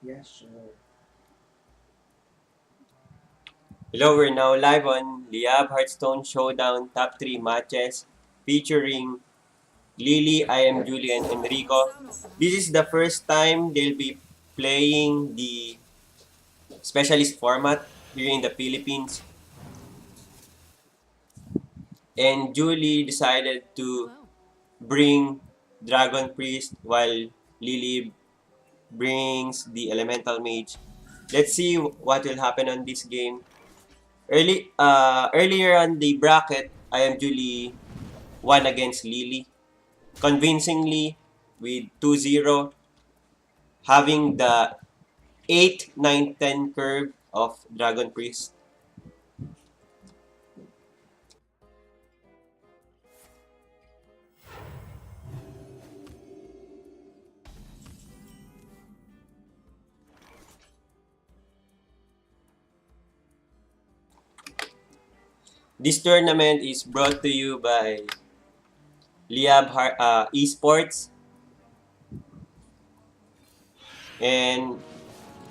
Yeah, sure. Hello, we're now live on Liyab Hearthstone Showdown Top 3 matches featuring Lily, I am Julian, Enrico. This is the first time they'll be playing the specialist format here in the Philippines. And Julie decided to bring Dragon Priest while Lily brings the Elemental Mage. Let's see what will happen on this game. Earlier on the bracket, I am Julie won against Lily convincingly with 2-0, having the 8, 9, 10 curve of Dragon Priest. This tournament is brought to you by Esports and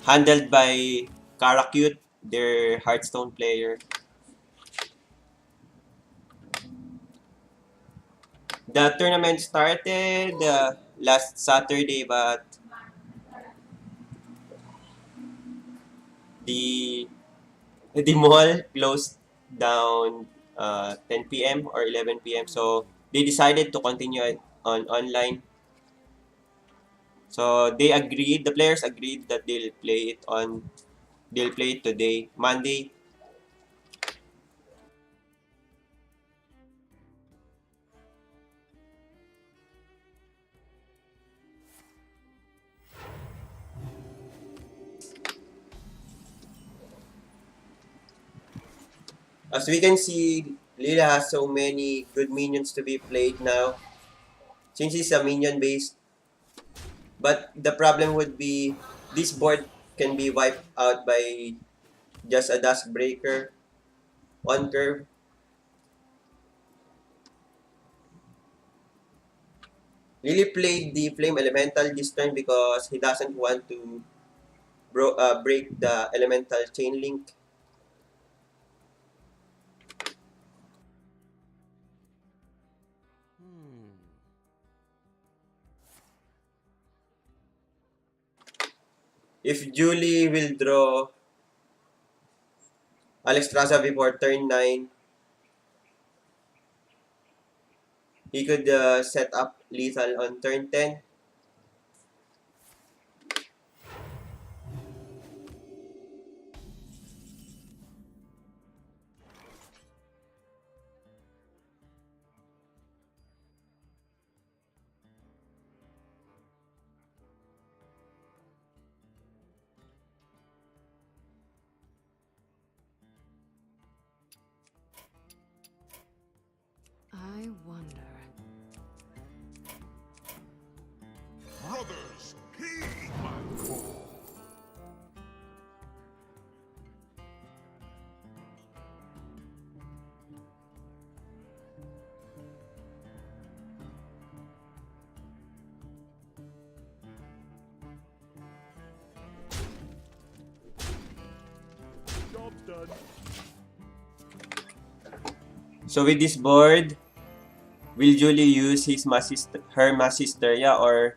handled by Karakute, their Hearthstone player. The tournament started last Saturday, but the the mall closed down 10 p.m. or 11 p.m. So they decided to continue it on online. So they agreed, the players agreed that they'll play it today, Monday. As we can see, Lila has so many good minions to be played now since it's a minion based. But the problem would be this board can be wiped out by just a Dusk Breaker on curve. Lily played the Flame Elemental this turn because he doesn't want to break the Elemental Chain Link. If Julie will draw Alex Traza before turn 9, he could set up lethal on turn 10. I wonder. Brothers, heed my call. Job's done. So with this board, will Julie use her Massisteria, or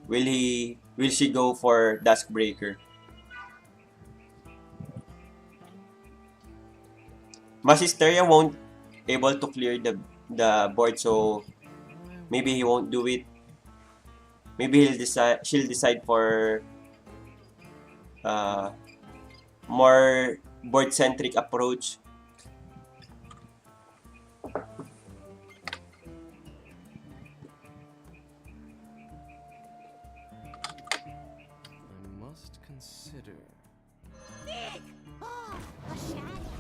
will she go for Duskbreaker? Massisteria won't able to clear the board, so maybe he won't do it. Maybe she'll decide for uh, more board centric approach. I must consider. Oh, a shadow.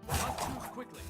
Not too quickly.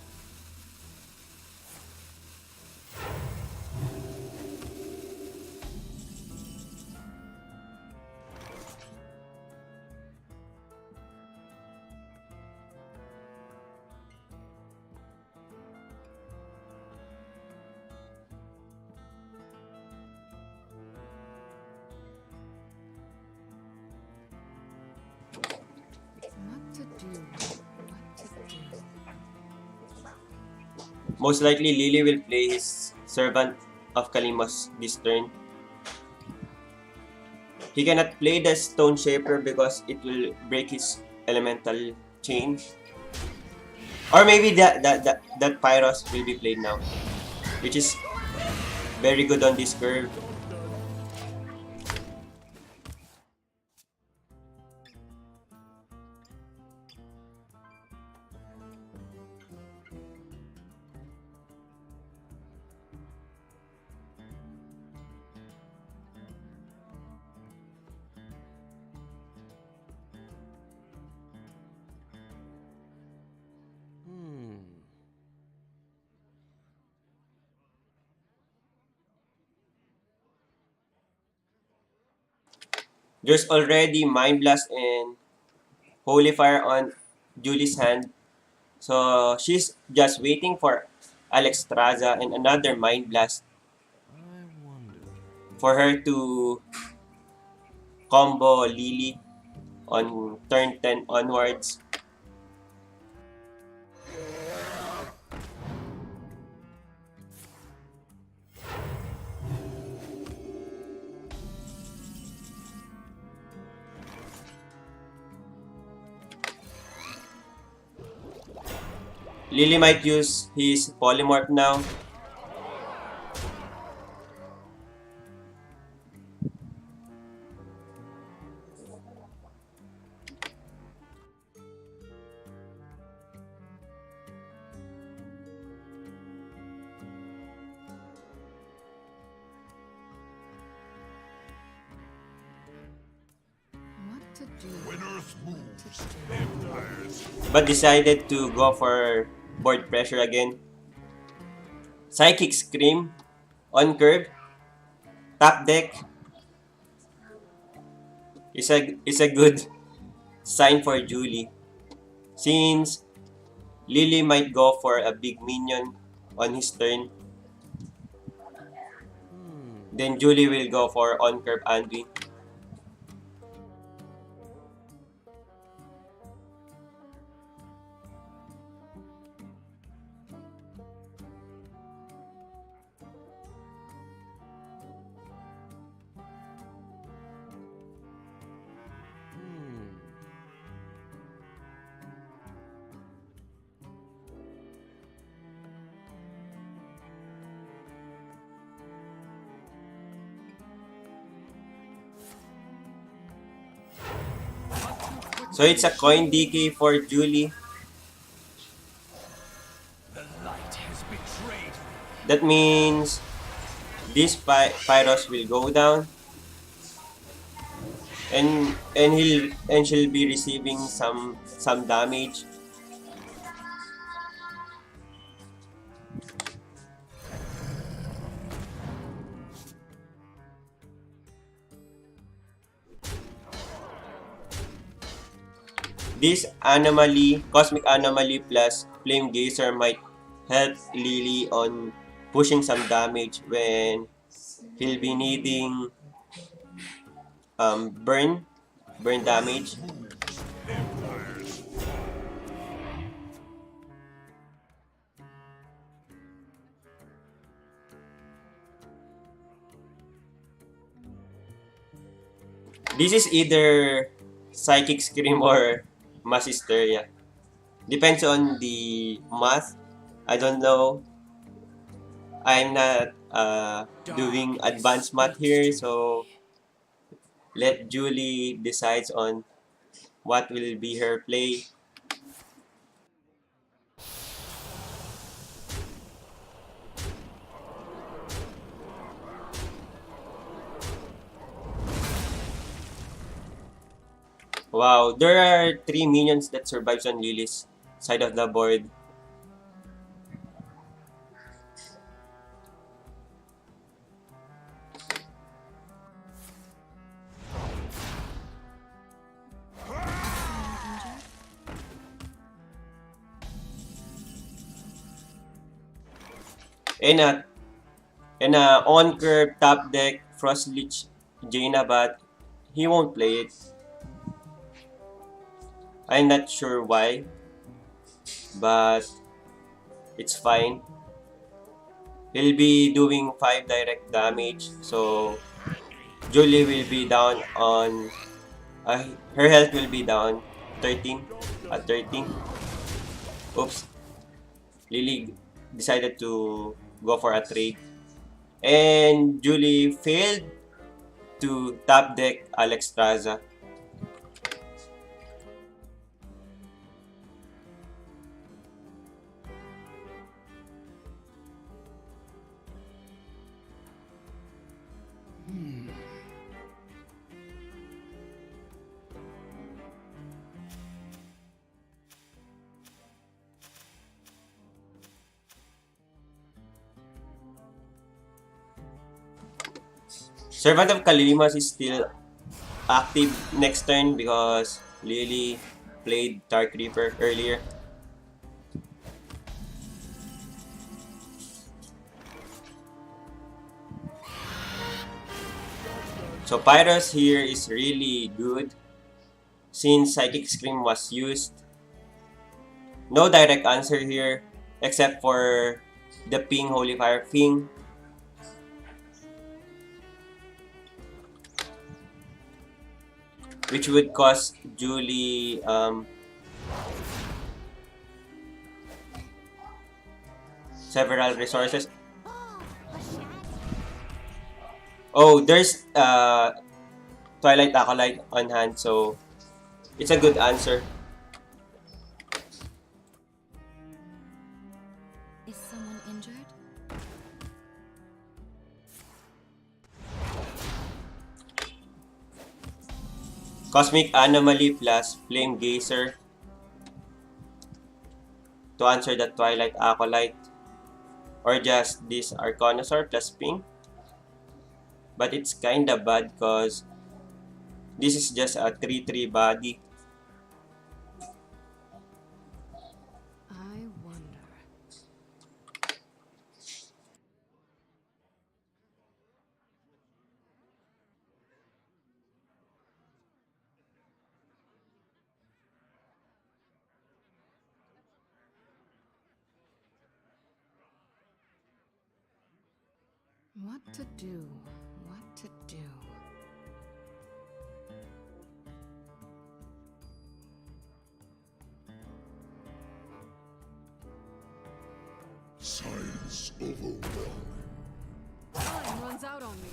Most likely, Lily will play his Servant of Kalimos this turn. He cannot play the Stone Shaper because it will break his elemental chain. Or maybe that Pyros will be played now, which is very good on this curve. There's already Mind Blast and Holy Fire on Julie's hand. So she's just waiting for Alex Traza and another Mind Blast I wonder. for her to combo Lily on turn 10 onwards. Lily might use his polymorph now. What to do? When Earth moves, empires But decided to go for board pressure again. Psychic Scream on curve. Top deck is a good sign for Julie. Since Lily might go for a big minion on his turn, then Julie will go for on curve Anduin. So it's a coin DK for Julie. the light has betrayed me. That means this Pyros will go down, and she'll be receiving some damage. This anomaly, cosmic anomaly plus flame gazer might help Lily on pushing some damage when he'll be needing burn damage. Empires This is either psychic scream or mass hysteria. Depends on the math. I don't know. I'm not doing advanced math here, so let Julie decides on what will be her play. Wow, there are 3 minions that survives on Lily's side of the board. And a on curve top deck Frost Lich Jaina, but he won't play it. I'm not sure why, but it's fine. He'll be doing 5 direct damage. So Julie will be down on her health will be down 13 at 13. Oops. Lily decided to go for a trade. And Julie failed to top deck Alex Traza. Servant of Kalimas is still active next turn because Lily played Dark Reaper earlier. So Pyros here is really good since Psychic Scream was used. No direct answer here except for the ping Holy Fire ping. Which would cost Julie several resources. Oh, there's Twilight Acolyte on hand, so it's a good answer. Is someone injured? Cosmic Anomaly plus Flame Gazer to answer the Twilight Acolyte, or just this Arcanosaur plus ping. But it's kinda bad because this is just a 3-3 body. I wonder. What to do? What to do? Science overwhelming. Time runs out on me.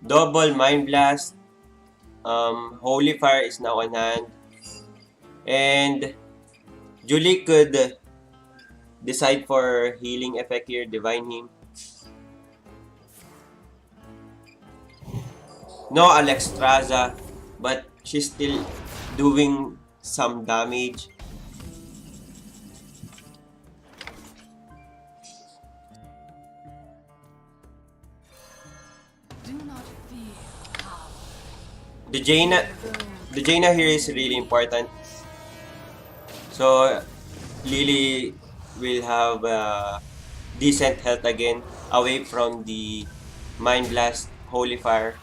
Double Mind Blast. Holy Fire is now on hand. And Julie could decide for healing effect here, Divine Him. No Alex Traza, but she's still doing some damage. Do not fear. The Jaina here is really important. So Lily will have decent health again away from the Mind Blast Holy Fire.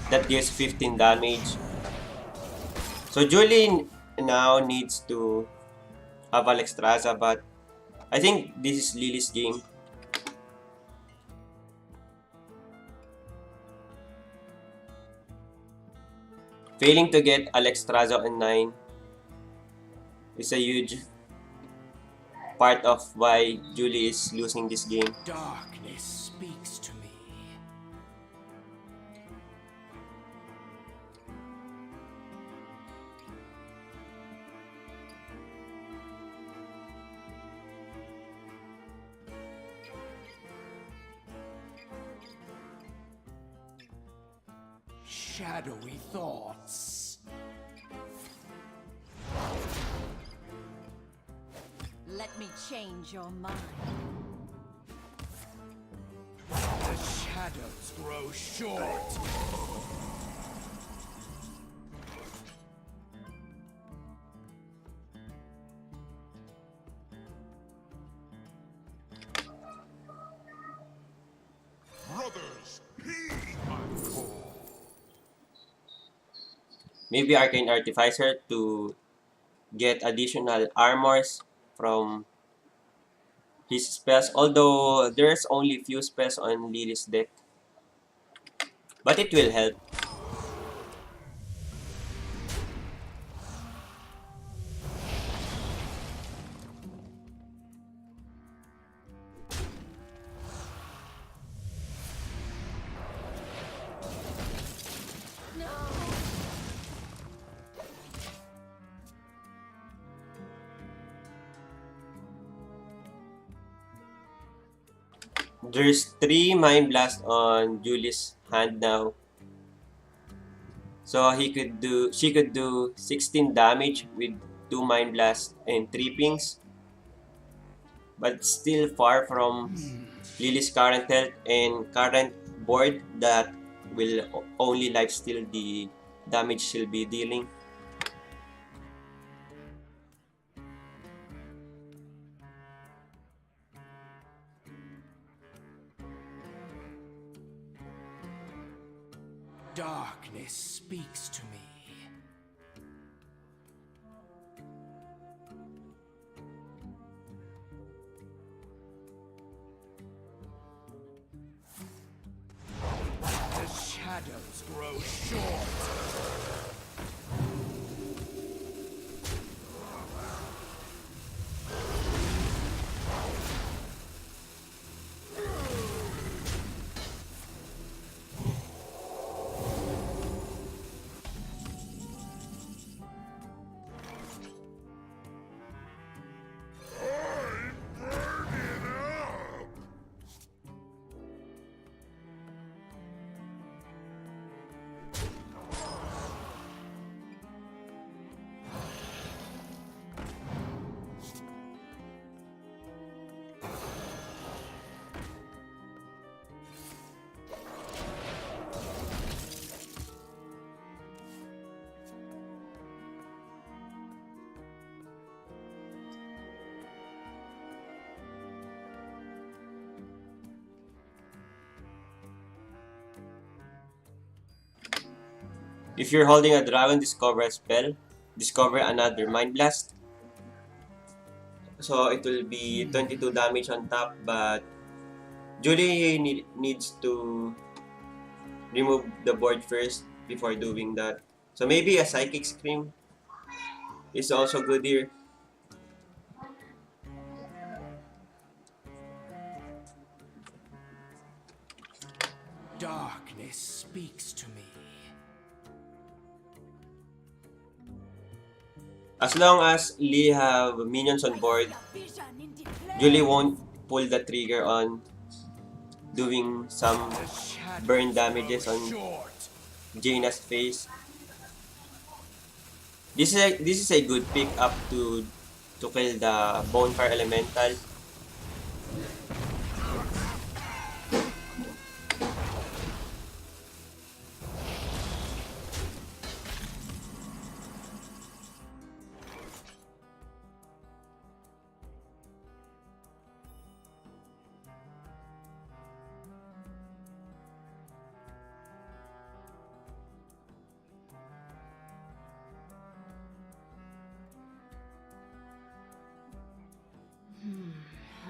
That gives 15 damage. So Julie now needs to have Alex Traza, but I think this is Lily's game. Failing to get Alex Traza on 9 is a huge part of why Julie is losing this game. Darkness speaks to me. shadowy thoughts. Let me change your mind. The shadows grow short. Brothers, heed my call. Maybe Arcane Artificer to get additional armors from his spells. Although there's only few spells on Lily's deck. But it will help. There's 3 Mind Blast on Julie's hand now. So she could do 16 damage with 2 Mind Blasts and 3 pings. But still far from Lily's current health and current board that will only lifesteal the damage she'll be dealing. Darkness speaks to me. The shadows grow short. If you're holding a dragon, discover a spell. Discover another Mind Blast. So it will be 22 damage on top, but Julie needs to remove the board first before doing that. So maybe a Psychic Scream is also good here. Darkness speaks to me. As long as Lee have minions on board, Julie won't pull the trigger on doing some The shadows burn grow damages on short. Jaina's face. This is a good pick up to kill the Bonfire Elemental.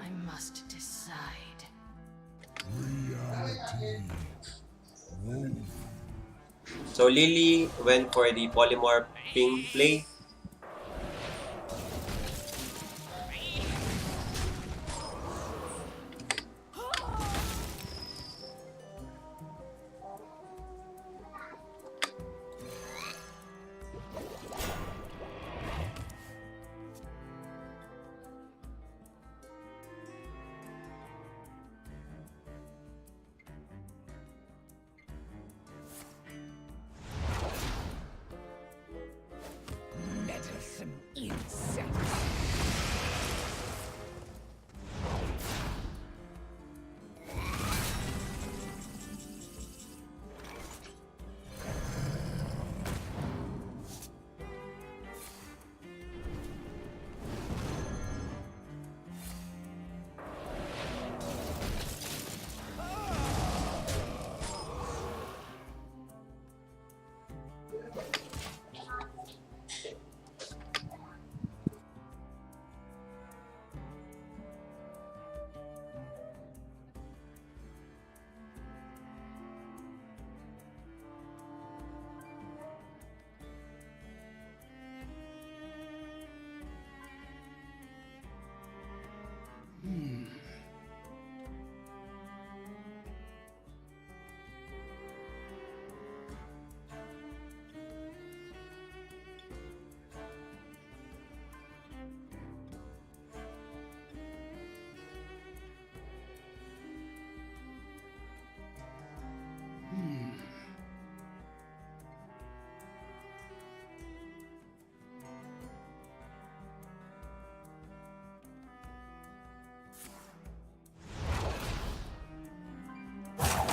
I must decide. So Lily went for the polymorphing play.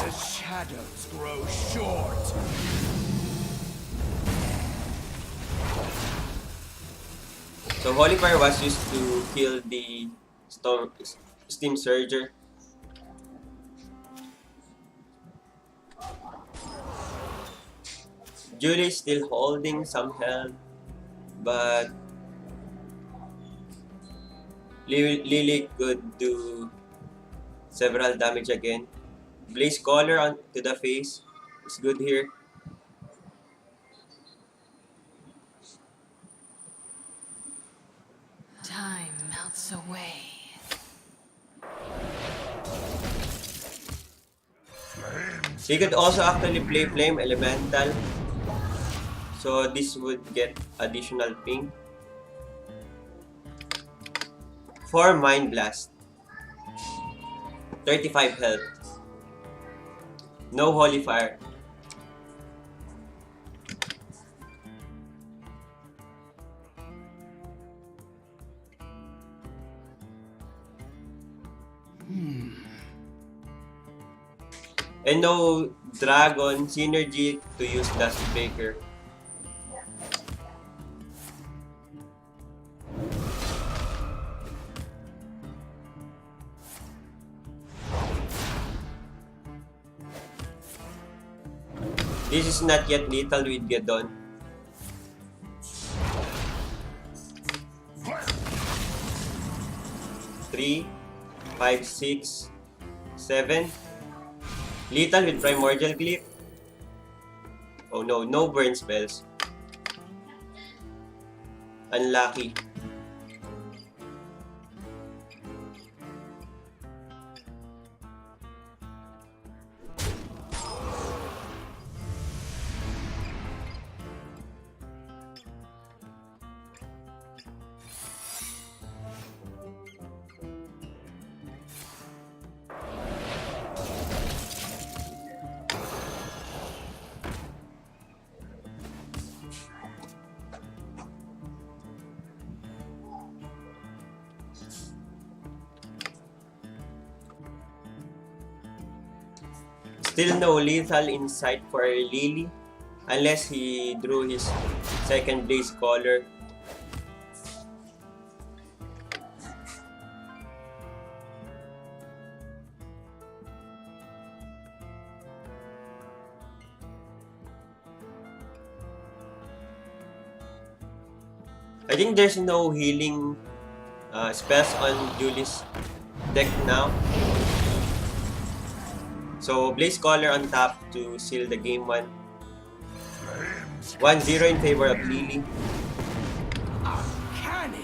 The shadows grow short. So Holy Fire was used to kill the Steam Surger. Julie is still holding some health, but Lily could do several damage again. Blaze Collar on to the face is good here. Time melts away. He could also actually play Flame Elemental, so this would get additional ping. For Mind Blast, 35 health. No Holy Fire. And no Dragon Synergy to use Dust Breaker. This is not yet lethal with Gedon. Three, 5, 6, 7. Lethal with Primordial Clip. Oh no, no burn spells. Unlucky. Still no lethal in sight for Lily, unless he drew his second Blaze Collar. I think there's no healing spells on Julie's deck now. So Blaze Collar on top to seal the game 1. 1-0 in favor of Lily. Uncanny.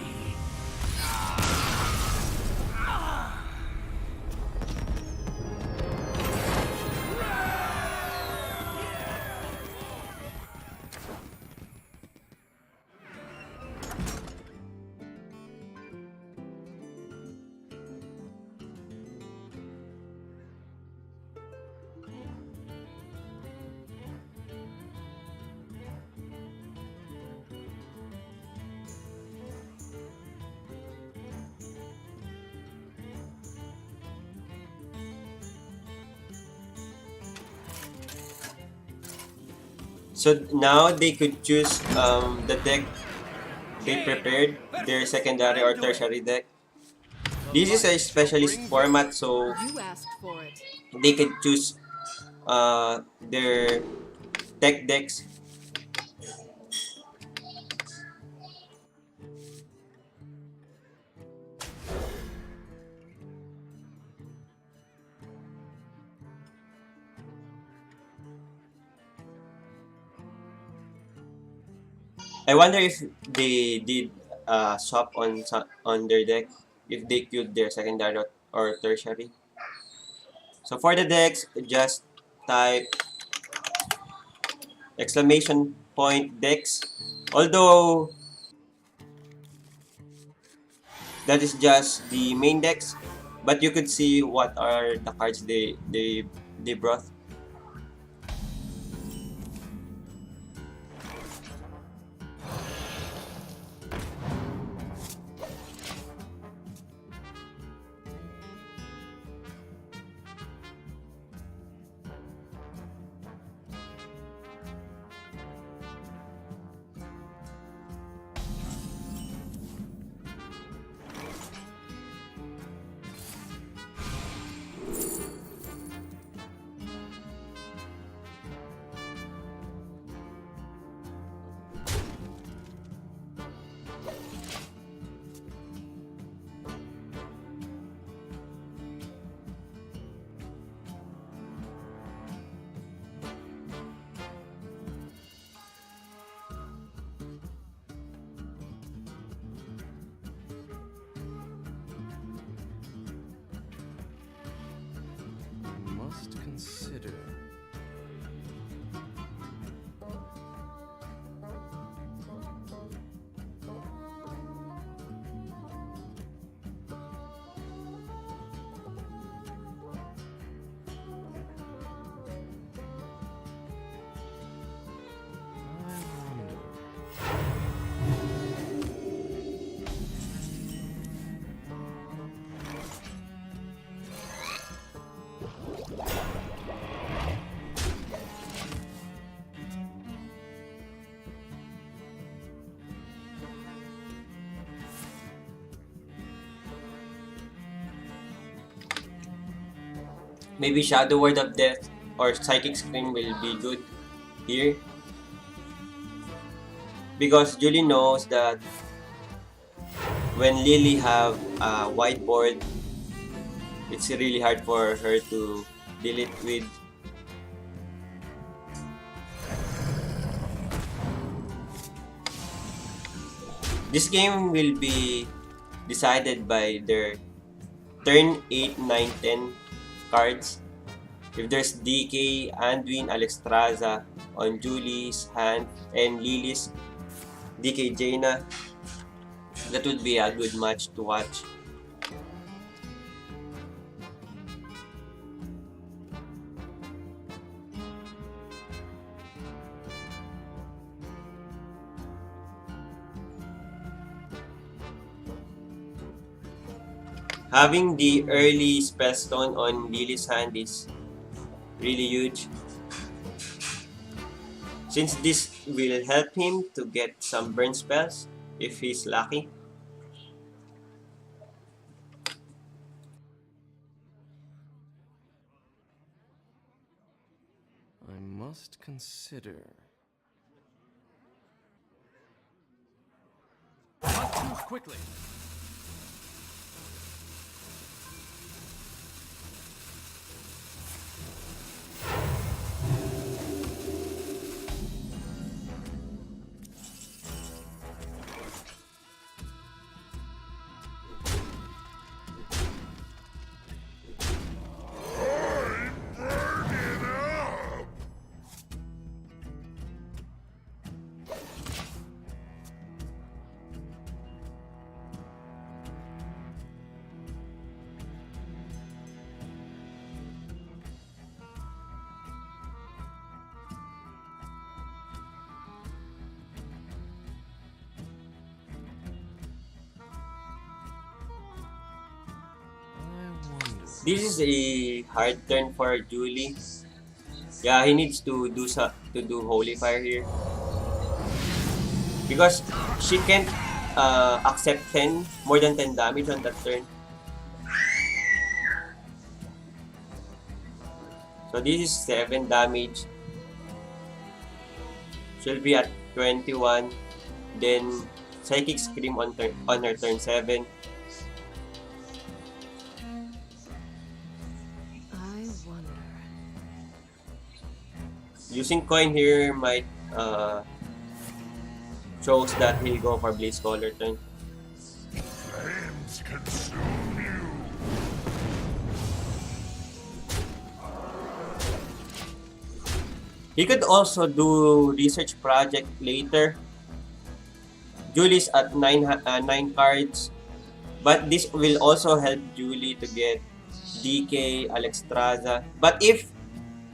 So now they could choose the deck they prepared, their secondary or tertiary deck. This is a specialist format, so You asked for it. they could choose their tech decks. I wonder if they did swap on their deck, if they queued their secondary or tertiary. So for the decks, just type exclamation point decks. Although that is just the main decks, but you could see what are the cards they brought. I must consider. I wonder. Maybe Shadow Word of Death or Psychic Scream will be good here. Because Julie knows that when Lily have a whiteboard, it's really hard for her to deal it with. This game will be decided by their turn 8, 9, 10 cards. If there's DK, Anduin, Alexstrasza on Julie's hand and Lily's DK Jaina, that would be a good match to watch. Having the early Spellstone on Lily's hand is really huge, since this will help him to get some burn spells if he's lucky. I must consider. Must move quickly. This is a hard turn for Julie. Yeah, he needs to do Holy Fire here, because she can't accept 10 more than 10 damage on that turn. So this is 7 damage. She'll be at 21. Then Psychic Scream on her turn 7. I wonder. Using coin here might shows that he'll go for Blaze Caller turn. Flames consume you. He could also do research project later. Julie's at 9 cards, but this will also help Julie to get DK, Alexstrasza. But if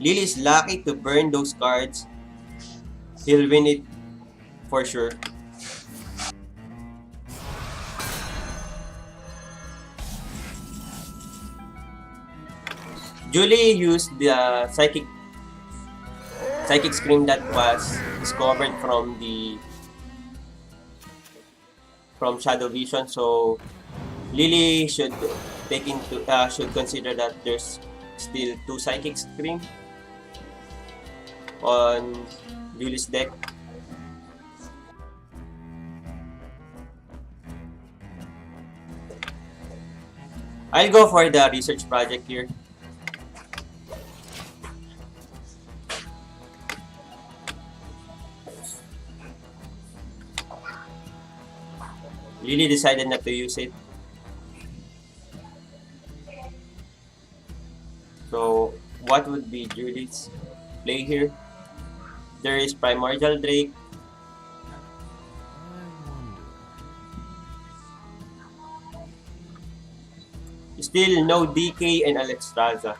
Lily is lucky to burn those cards, he'll win it for sure. Julie used the psychic scream that was discovered from Shadow Vision, so Lily should should consider that there's still 2 psychic scream on Julie's deck. I'll go for the research project here. Lily decided not to use it. So, what would be Julie's play here? There is Primordial Drake. Still no DK and Alexstrasza.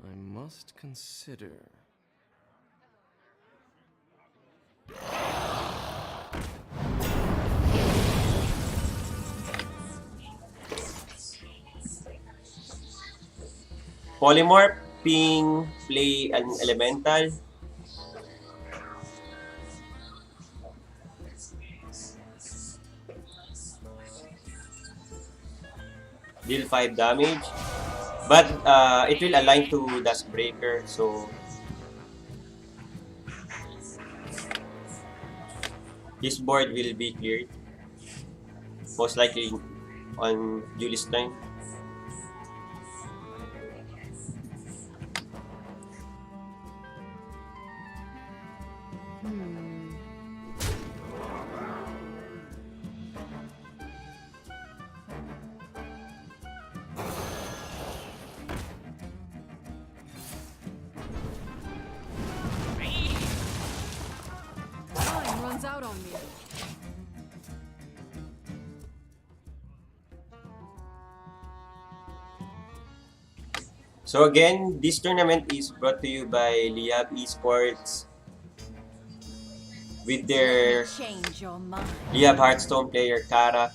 I must consider. Polymorphing, play an elemental. Deal 5 damage. But it will align to Duskbreaker, so his board will be cleared. Most likely on Julie's turn. Time runs out on me. So again, this tournament is brought to you by Liyab Esports with their Change your mind. Liyab Hearthstone player Kara.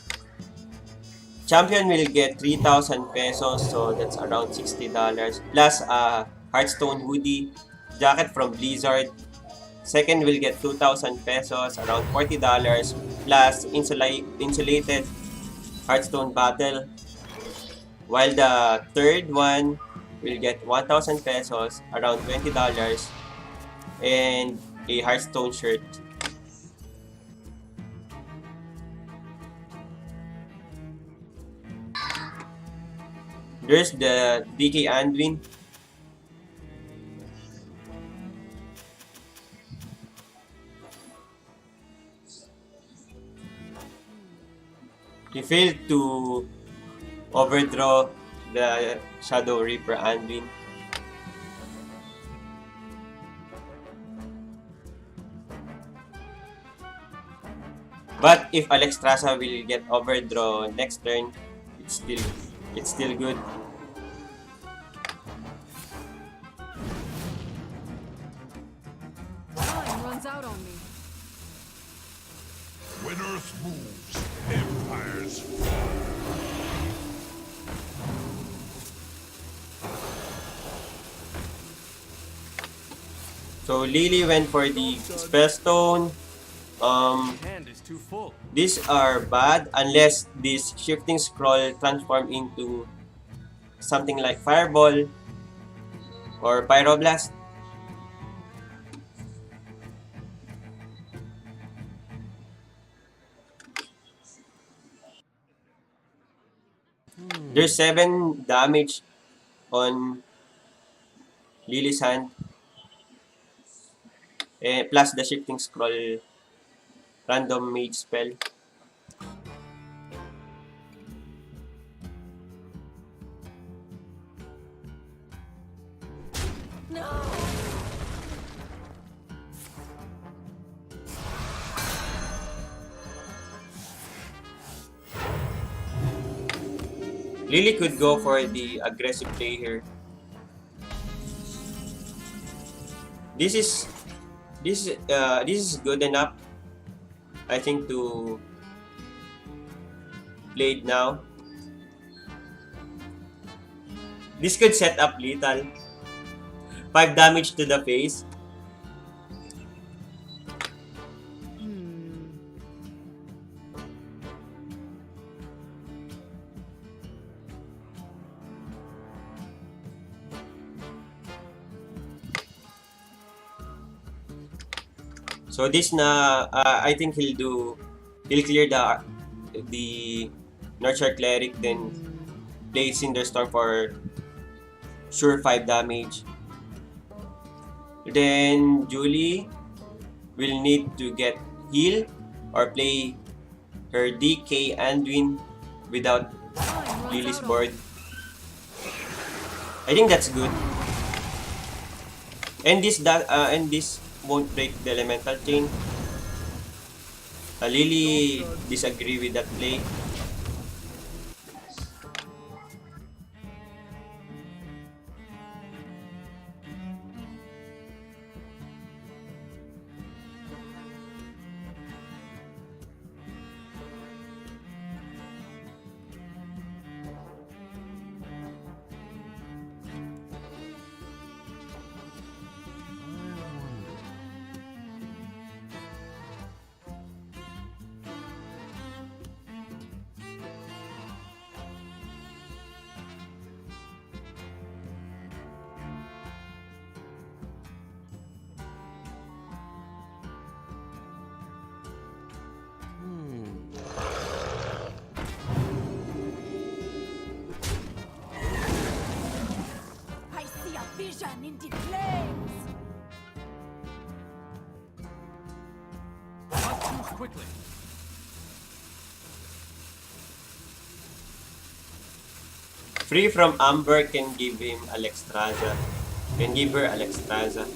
Champion will get 3,000 pesos, so that's around $60, plus a Hearthstone hoodie, jacket from Blizzard. Second will get 2,000 pesos, around $40, plus insulated Hearthstone battle. While the third one will get 1,000 pesos, around $20, and a Hearthstone shirt. There's the DK Anduin. He failed to overdraw the Shadow Reaper Anduin. But if Alexstrasza will get overdraw next turn, it's still good. Time runs out on me. When Earth moves, empires fall. So Lily went for the Spellstone. Hand is too full. These are bad unless this Shifting Scroll transform into something like Fireball or Pyroblast. There's 7 damage on Lily's hand. Plus the shifting scroll random mage spell. No! Lily could go for the aggressive play here. This is good enough, I think, to play it now. This could set up lethal. 5 damage to the face. So this na I think he'll clear the Nurture Cleric, then play Cinderstorm for sure 5 damage. Then Julie will need to get heal or play her DK Anduin without Lily's board. I think that's good. And this won't break the elemental chain. Lily disagree with that play. I see a vision in the flames! Not choose quickly. Free from Amber can give him Alexstrasza. Can give her Alexstrasza.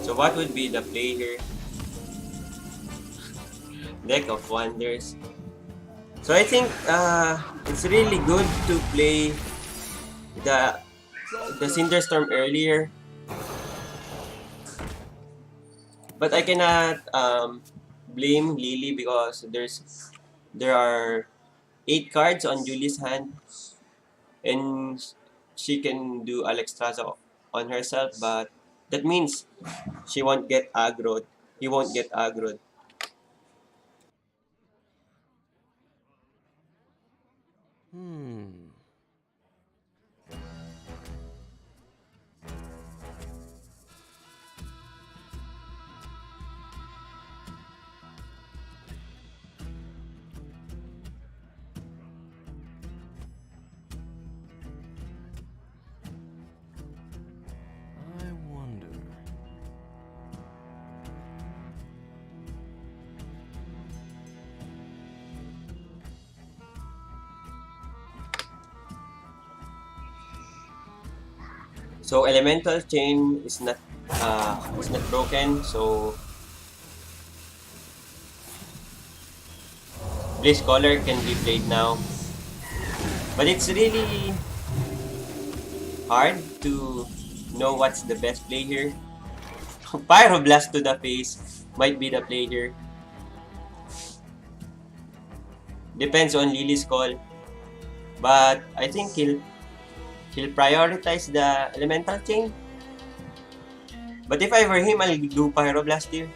So what would be the play here? Deck of Wonders. So I think it's really good to play the Cinderstorm earlier. But I cannot blame Lily because there are 8 cards on Julie's hand, and she can do Alexstrasza on herself, but that means she won't get aggroed. He won't get aggroed. I wonder. So elemental chain is not broken. So Blaze Caller can be played now, but it's really hard to know what's the best play here. Pyroblast to the face might be the play here. Depends on Lily's call, but I think he'll prioritize the elemental chain. But if I were him, I'll do Pyroblast here.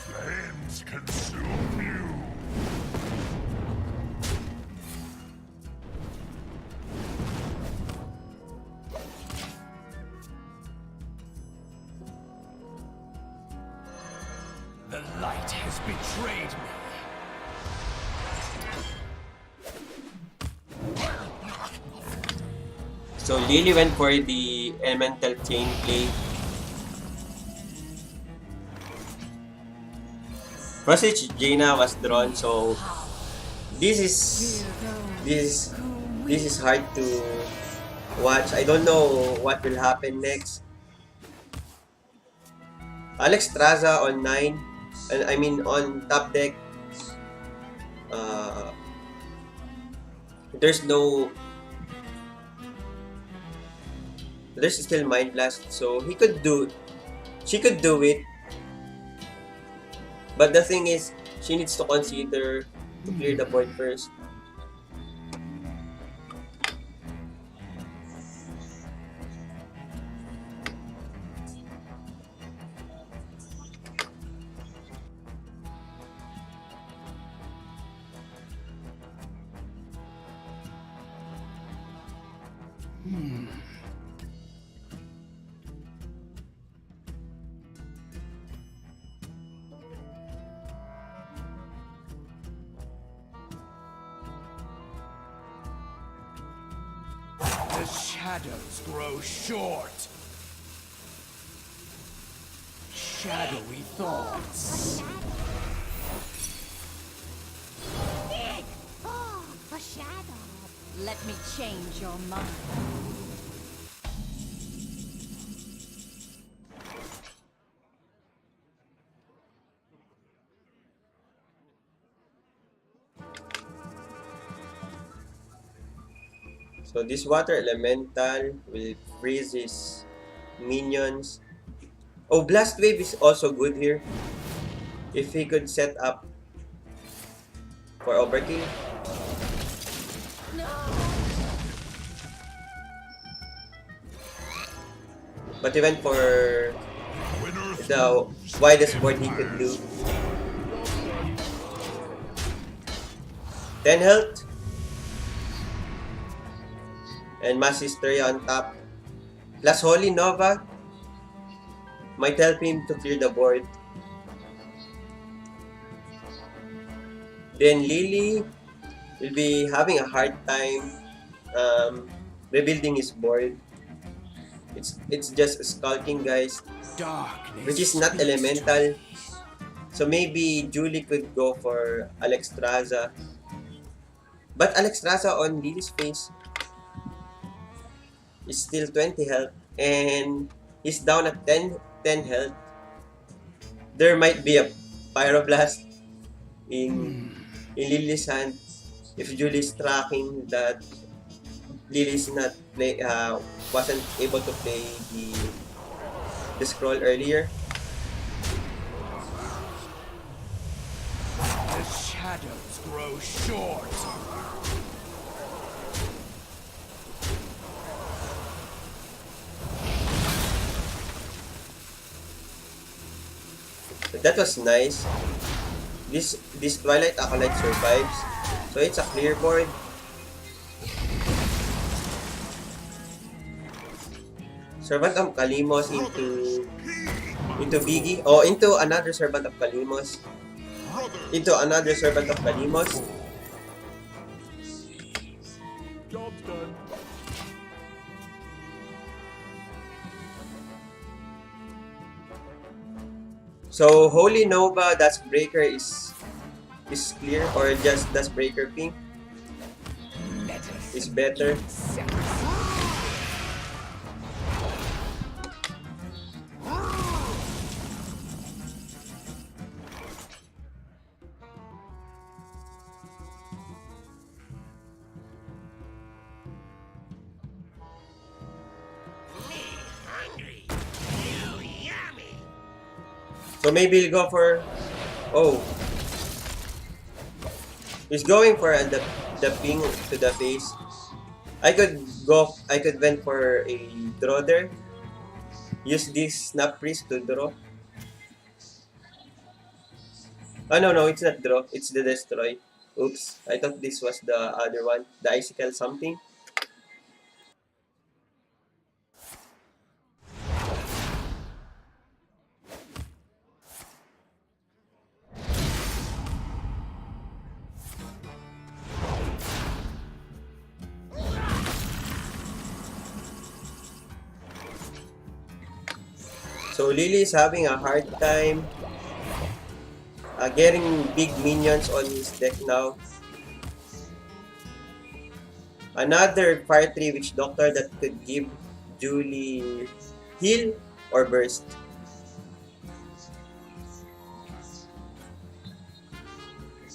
Flames consume you. Fate has betrayed me. So Lily went for the elemental chain play. Prosage Jaina was drawn, so this is this this is hard to watch. I don't know what will happen next. Alex Traza on 9, and I mean on top deck. Uh, there's still Mind Blast, so she could do it. But the thing is, she needs to consider to clear the board first. The shadows grow short. Shadowy thoughts. Oh, a shadow. Let me change your mind. So this water elemental will freeze his minions. Oh, Blast Wave is also good here. If he could set up for overkill. But he went for the widest board he could do. 10 health. And Mass Hysteria on top. Plus Holy Nova might help him to clear the board. Then Lily will be having a hard time rebuilding his board. It's just skulking, guys, Darkness. which is not elemental. So maybe Julie could go for Alex Traza. But Alex Traza on Lily's face is still 20 health and he's down at 10 health. There might be a Pyroblast in Lily's hand if Julie's tracking that Lily's not wasn't able to play the scroll earlier. The shadows grow short. But that was nice. This Twilight Acolyte survives, so it's a clear board. Servant of Kalimos into Biggie. Oh, into another Servant of Kalimos. Into another Servant of Kalimos. Job's done. So Holy Nova Dusk Breaker is clear, or just Dusk Breaker ping is better. So maybe he'll go for... Oh. He's going for the ping to the face. I could went for a draw there. Use this Snap Priest to draw. Oh no, it's not draw. It's the destroy. Oops. I thought this was the other one. The Icicle something. So Lily is having a hard time getting big minions on his deck now. Another fire tree witch doctor that could give Julie heal or burst.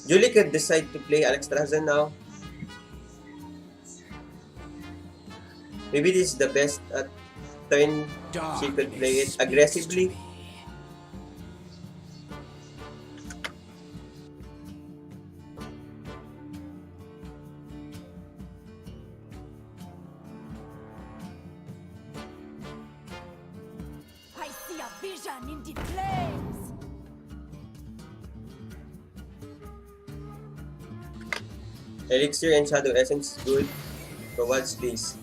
Julie could decide to play Alexstrasza now. Maybe this is the best turn she could play it aggressively. I see a vision in the flames. Elixir and Shadow Essence is good. Provides space.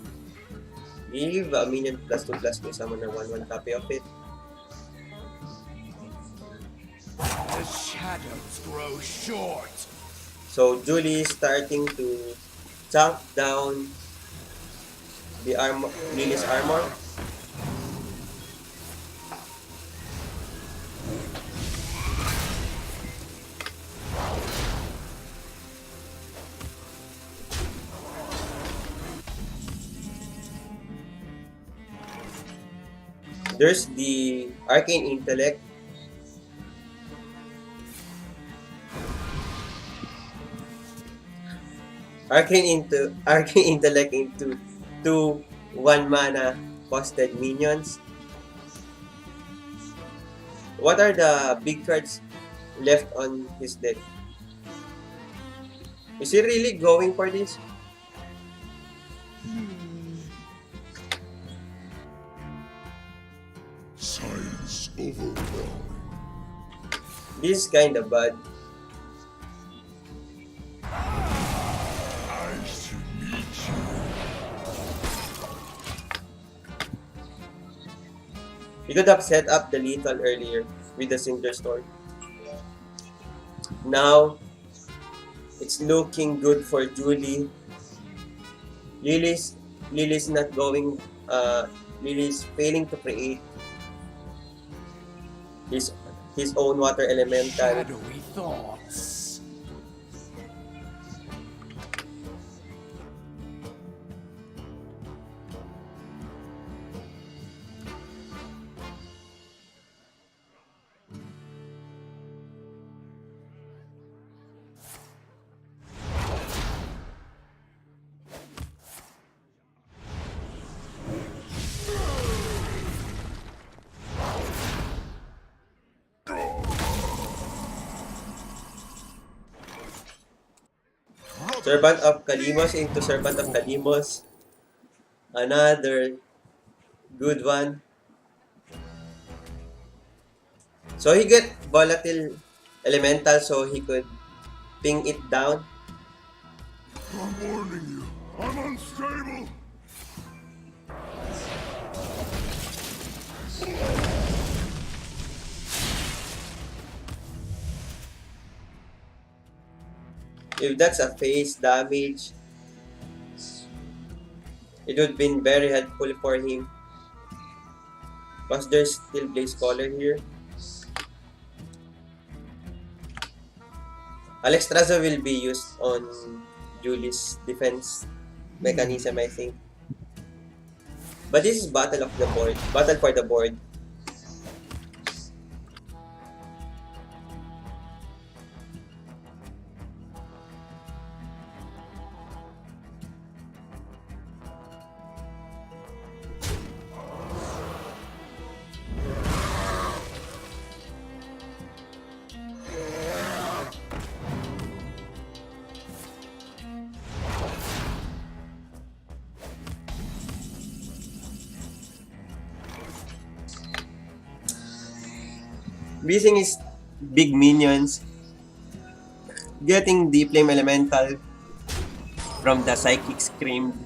Give a minion +2/+2 summon a 1/1 copy of it. The shadows grow short. So Julie is starting to chunk down the armor, Lily's armor. There's the Arcane Intellect. Arcane Intellect into 2 1 mana costed minions. What are the big cards left on his deck? Is he really going for this? Science overwhelming. This is kinda bad. Nice to meet you. He could have set up the lethal earlier with the Cinder Storm. Now, it's looking good for Julie. Lily's not going. Lily's failing to create his own water elemental. Shadowy thoughts. Servant of Kalimos into Servant of Kalimos. Another good one. So he got volatile elemental so he could ping it down. I'm warning you. I'm unstable. If that's a face damage, it would have been very helpful for him. Because there's still Blaze Caller here. Alexstrasza will be used on Julie's defense mechanism, I think. But this is battle of the board. Battle for the board. Using his big minions, getting the Flame Elemental from the Psychic Scream.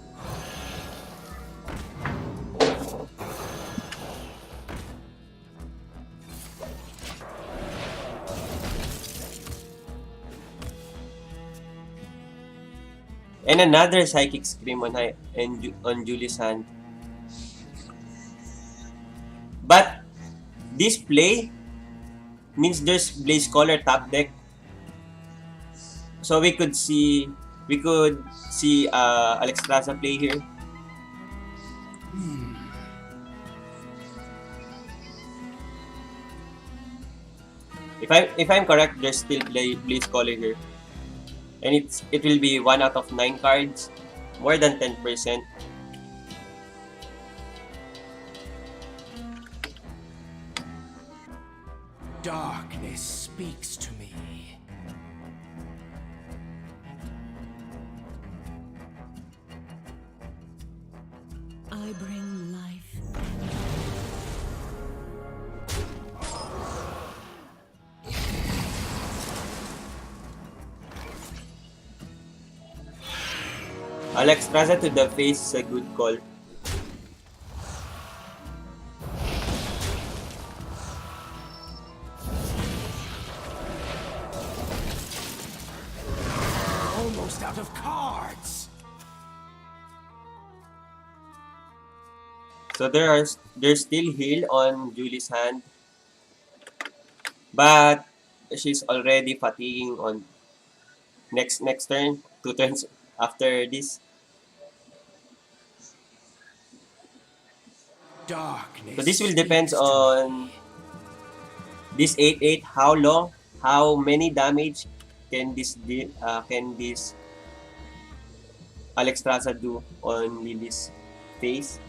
And another Psychic Scream on Julie's hand. But This play means there's Blaze Caller top deck. So we could see Alexstrasza play here. If I'm correct, there's still Blaze Caller here. And it will be 1 out of 9 cards. More than 10%. Darkness speaks to me. I bring life. Alexstrasza to the face is a good call. Almost out of cards. So there's still heal on Julie's hand. But she's already fatiguing on next turn, 2 turns after this. Darkness. So this will depend speaks to on me. this 8/8, how long, how many damage can this Alexstrasza do on Lily's face.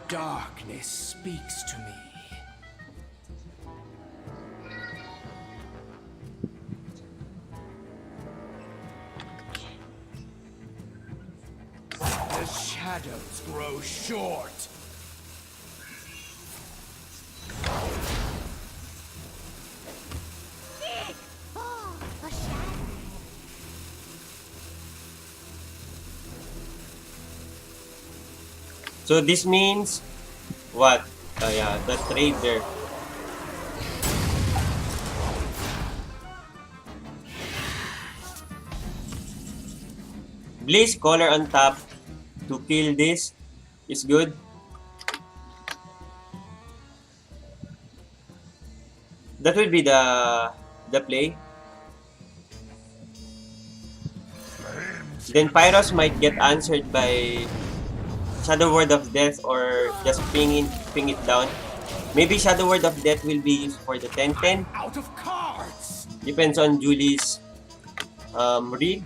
Darkness speaks to me. The shadows grow short. Oh, a shadow. So this means what? Yeah, the trade there. Blaze Caller on top to kill this is good. That will be the play. Then Pyros might get answered by Shadow Word of Death or just ping it down. Maybe Shadow Word of Death will be used for the 10-10. Out of cards. Depends on Julie's read.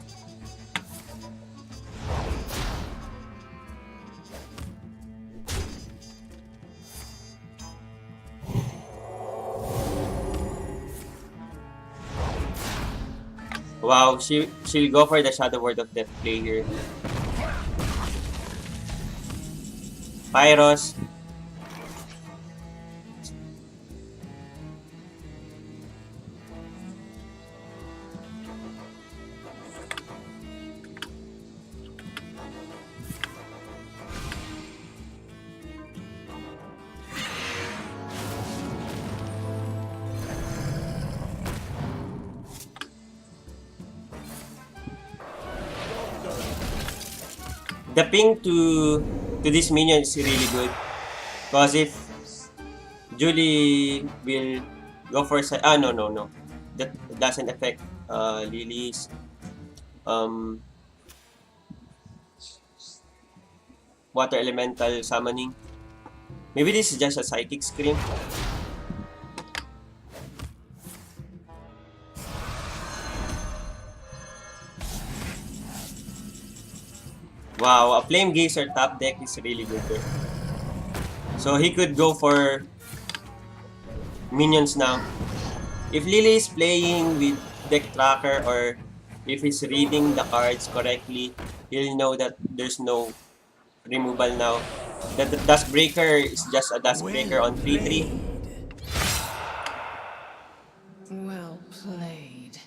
Wow, she'll go for the Shadow Word of Death play here. Pyros. The ping to this minion is really good. Because if Julie will go for no. That doesn't affect Lily's water elemental summoning. Maybe this is just a psychic scream. Wow, a Flame Gazer top deck is really good there. So he could go for minions now. If Lily is playing with deck tracker or if he's reading the cards correctly, he'll know that there's no removal now. That the Dusk Breaker is just a Dusk Breaker on 3/3. Well played.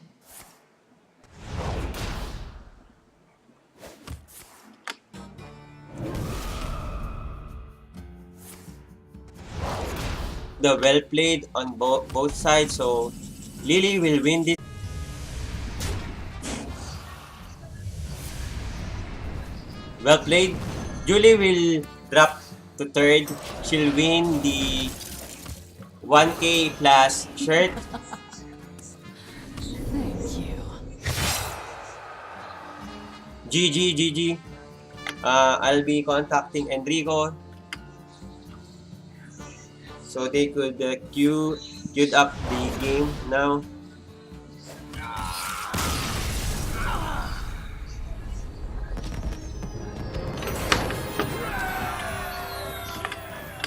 The well played on both sides, so Lily will win this. Well played. Julie will drop to third. She'll win the 1K plus shirt. Thank you. GG. I'll be contacting Enrico so they could queued up the game now.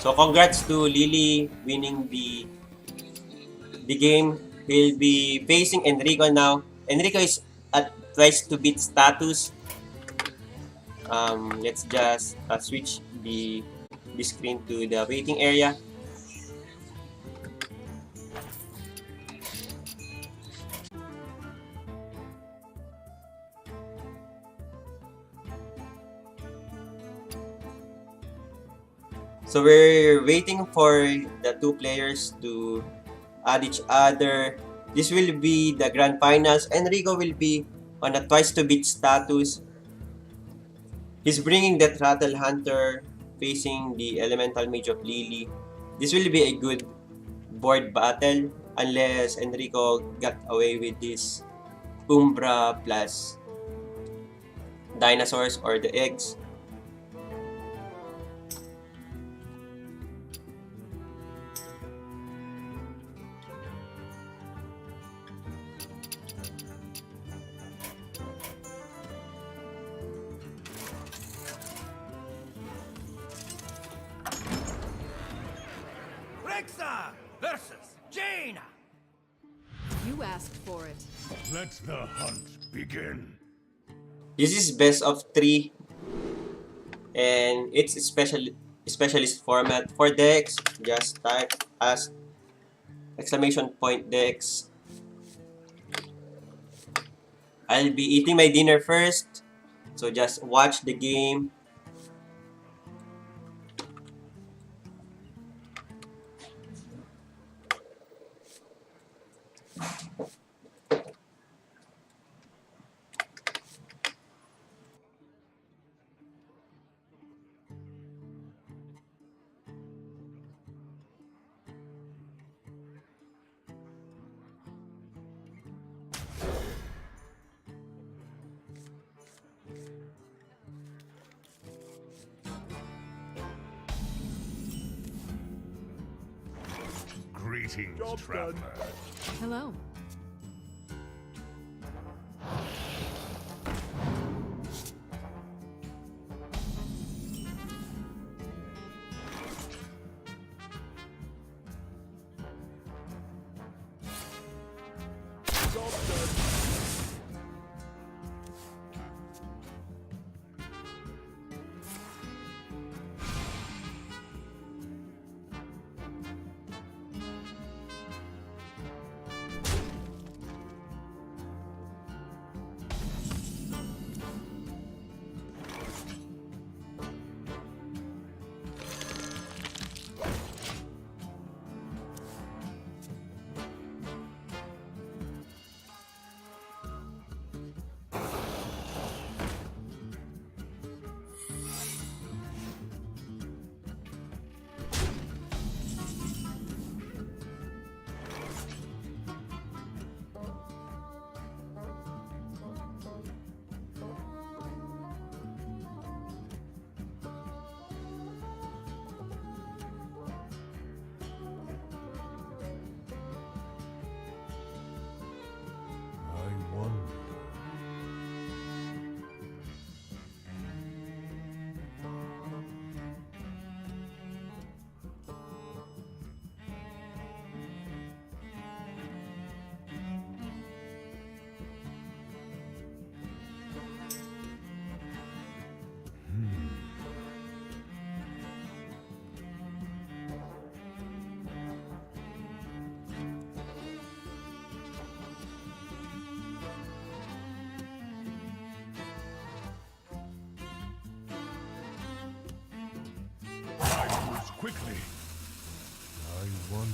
So congrats to Lily winning the game. He'll be facing Enrico now. Enrico is at twice to beat status. Let's just switch the screen to the waiting area. So we're waiting for the two players to add each other. This will be the grand finals. Enrico will be on a twice to beat status. He's bringing the Throttle Hunter facing the Elemental Mage of Lily. This will be a good board battle unless Enrico got away with this Umbra plus dinosaurs or the eggs. Versus Jaina. You asked for it. Let the hunt begin. This is best of 3 and it's specialist format. For decks, just type as !decks. I'll be eating my dinner first, so just watch the game. Greetings, traveler. Hello. I wonder. Time moves quickly. I wonder.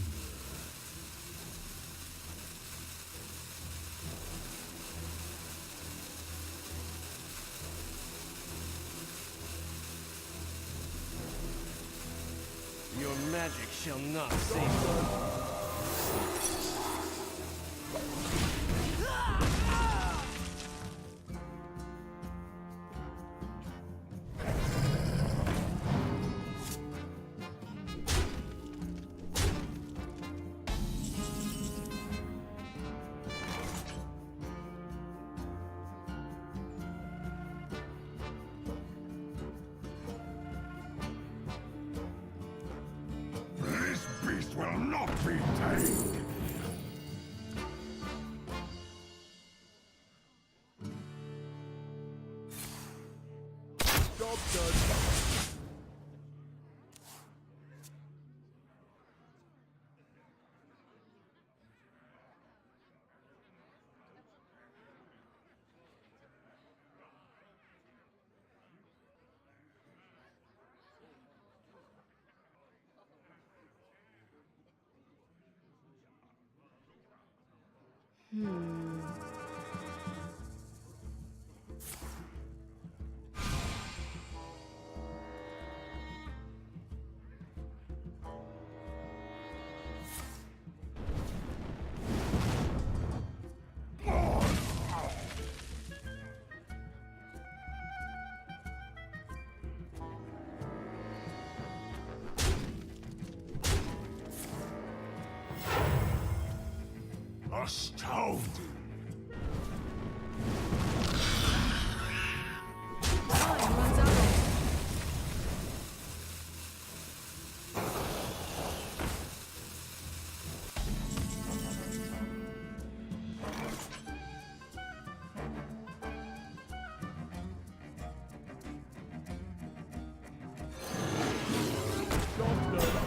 magic shall not save me. This beast will not be tamed. Job done. Astounding. Time runs out. Job done.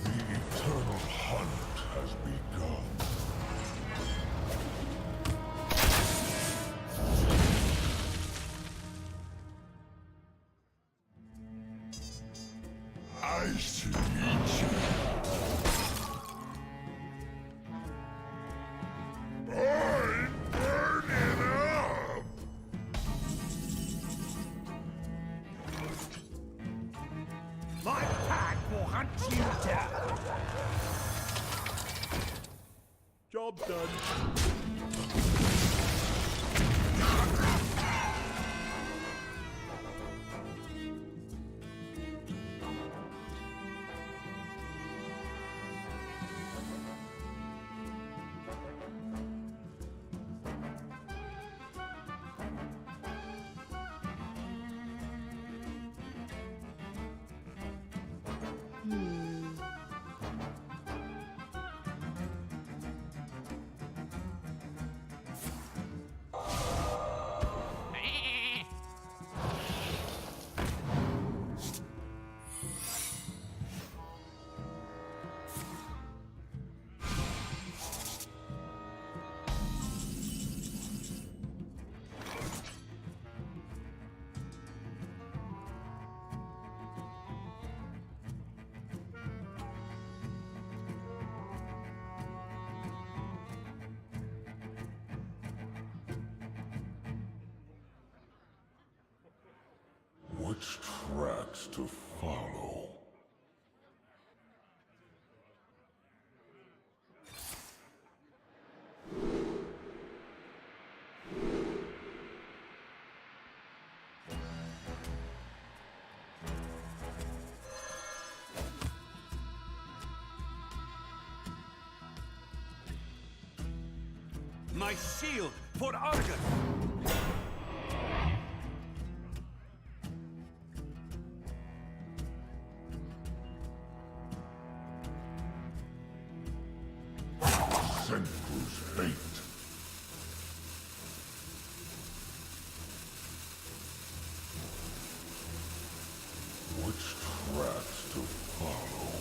The eternal hunt has begun. I should eat you. I'm burning up! My pack will hunt you down. Job done. Which tracks to follow? My shield for Argus. Senku's fate. Which tracks to follow?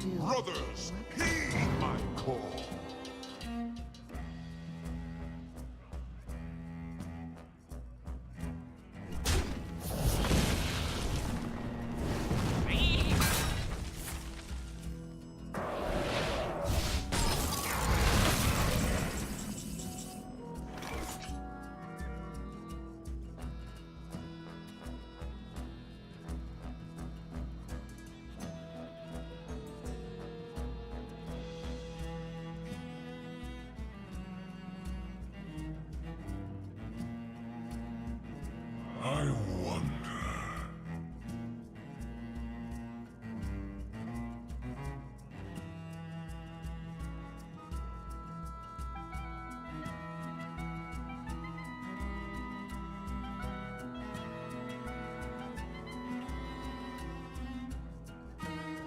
do? Brothers, heed my call. I wonder.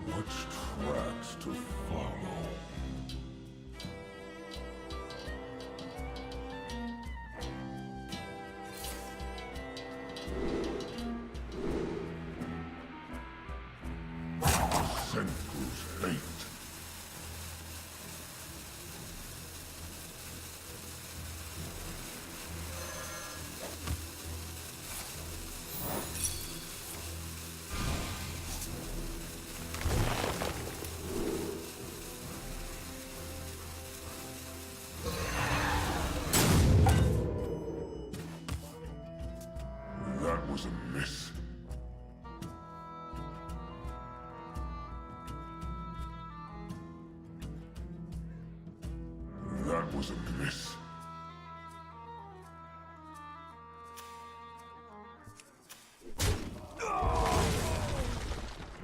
Which tracks to follow? Senku's fate. That was a miss. That was a miss.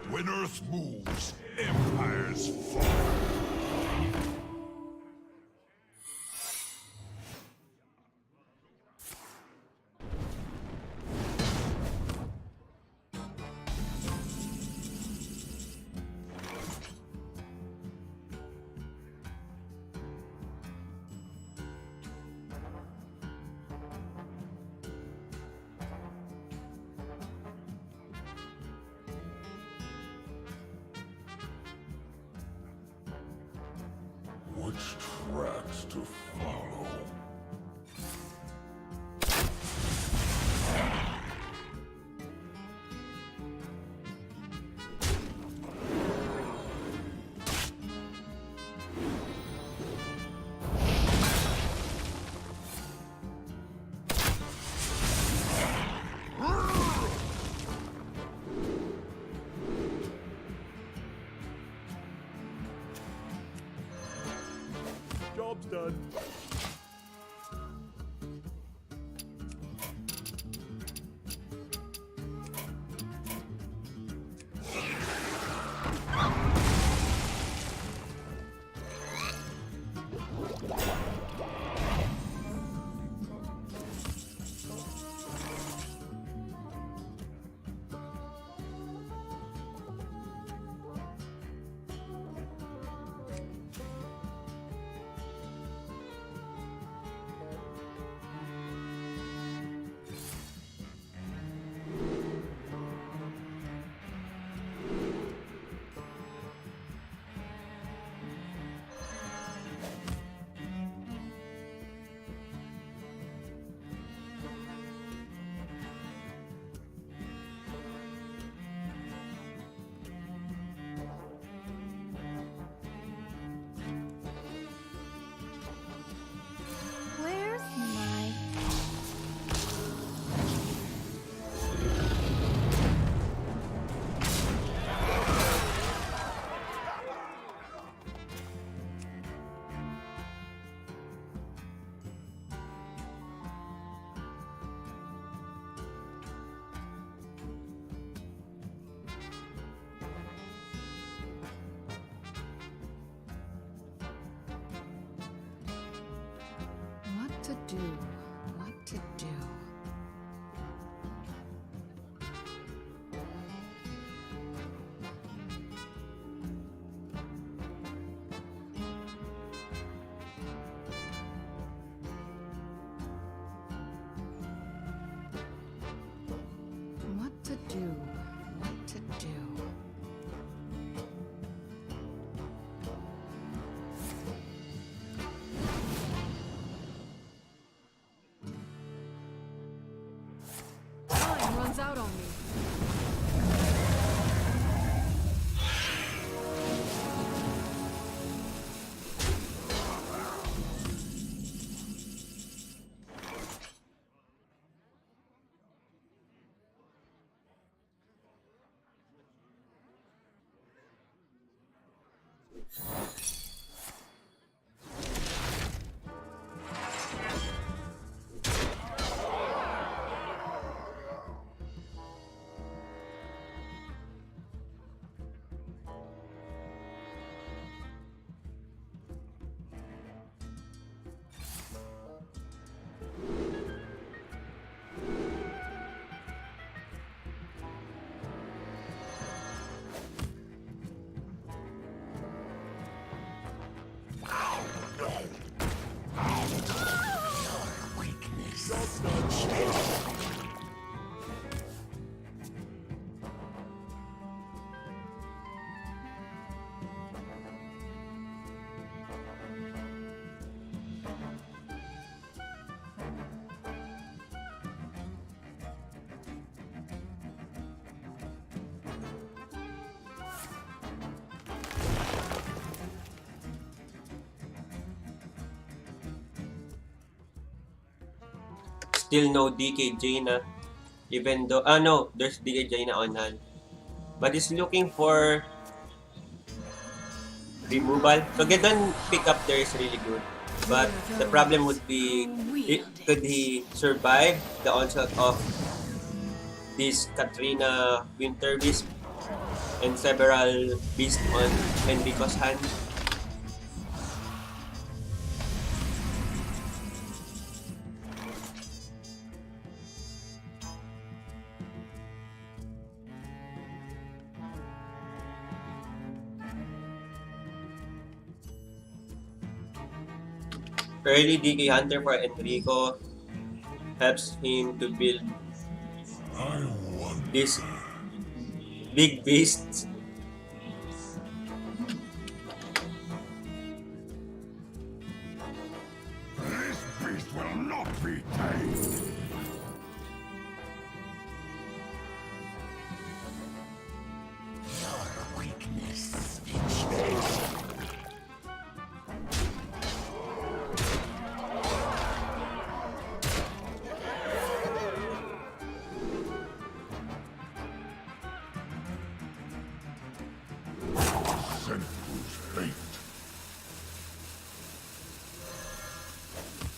When Earth moves, empires fall. Which tracks to follow? Job's done. Where's my... What to do? What to do? What to do? What to do? goes out on me. Still no DK Jaina. Even though, no, there's DK Jaina on hand. But he's looking for removal. So Gedon pick up there is really good. But the problem would be, could he survive the onslaught of this Katrina Winter Beast and several beasts on Enrico's hand? Early DK Hunter for Enrico helps him to build this big beast. This beast will not be tamed. Your weakness speechless.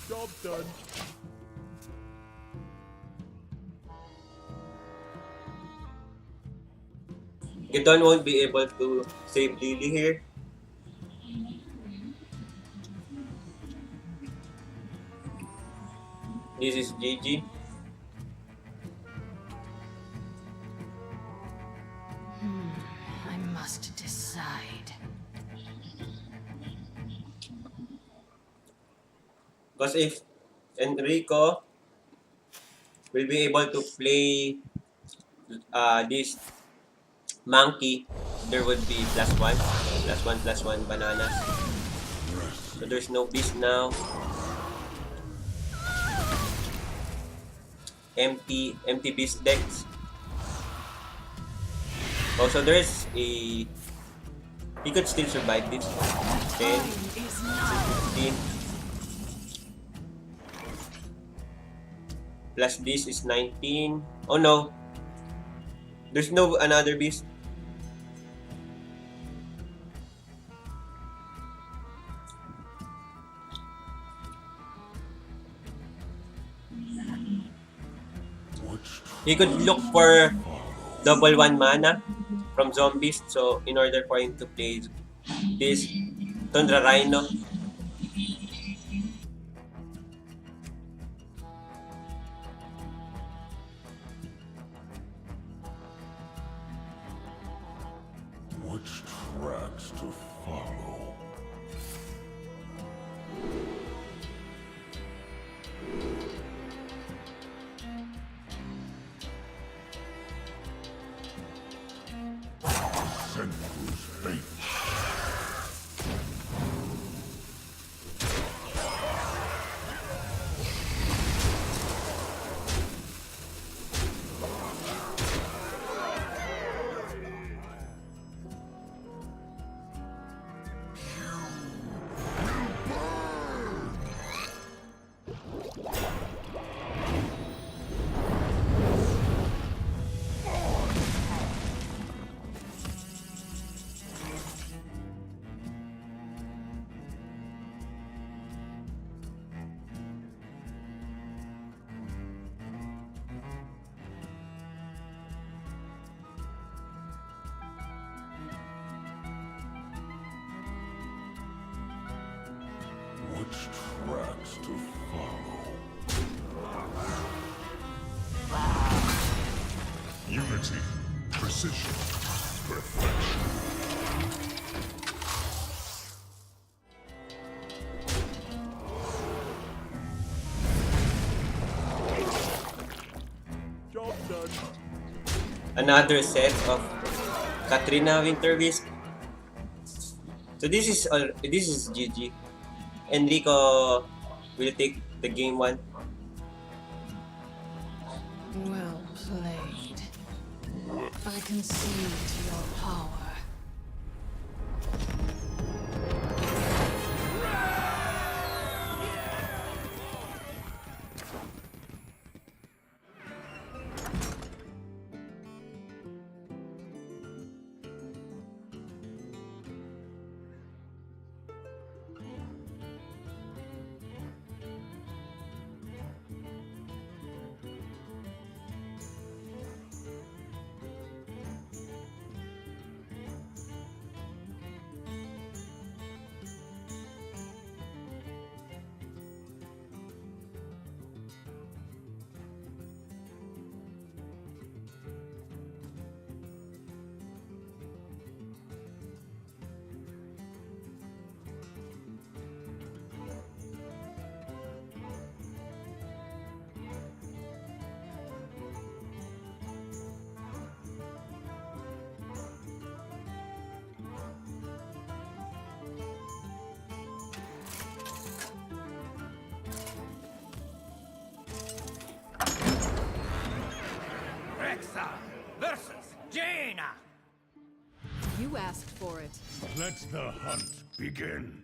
Job done. Gedon won't be able to save Lily here. This is GG. I must decide. Because if Enrico will be able to play this monkey, there would be +1 bananas. So there's no beast now. Empty beast decks. Also, there's a... He could still survive this. 10, 15. Plus this is 19. Oh no. There's no another beast. He could look for double 1 mana from zombies. So in order for him to play this Tundra Rhino, Which tracks to follow? Senku's fate. its tracks to follow. Unity, precision, perfection. Job done. Another set of Katrina Winter Wisp. So this is GG. Enrico will take the game 1. Well played. I concede to your power. Rexa versus Jaina. You asked for it. Let the hunt begin.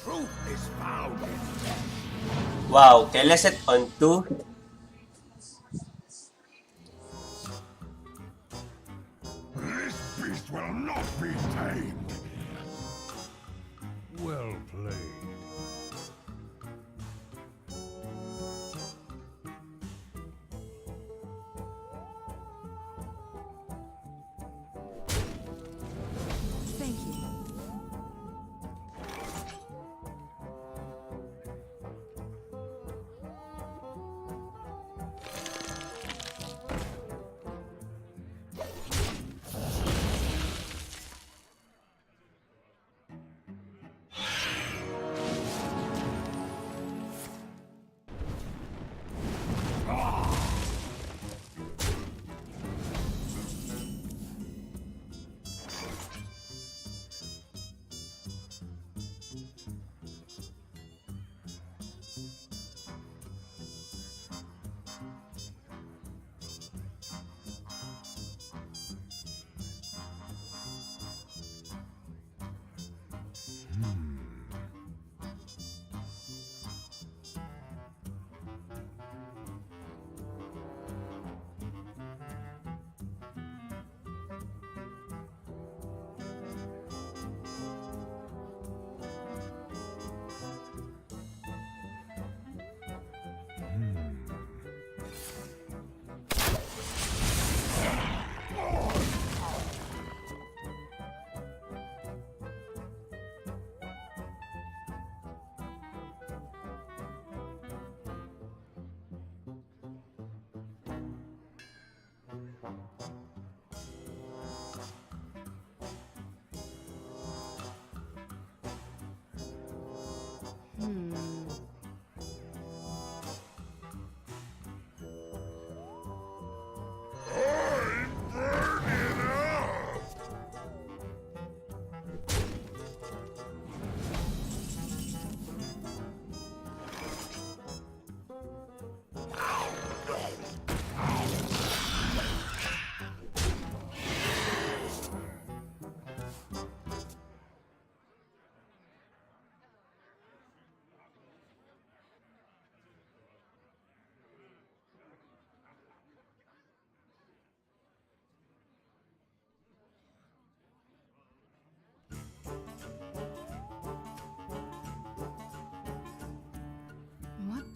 Truth is found in Wow, Teleset on 2. This beast will not be tamed. Well played. Thank you.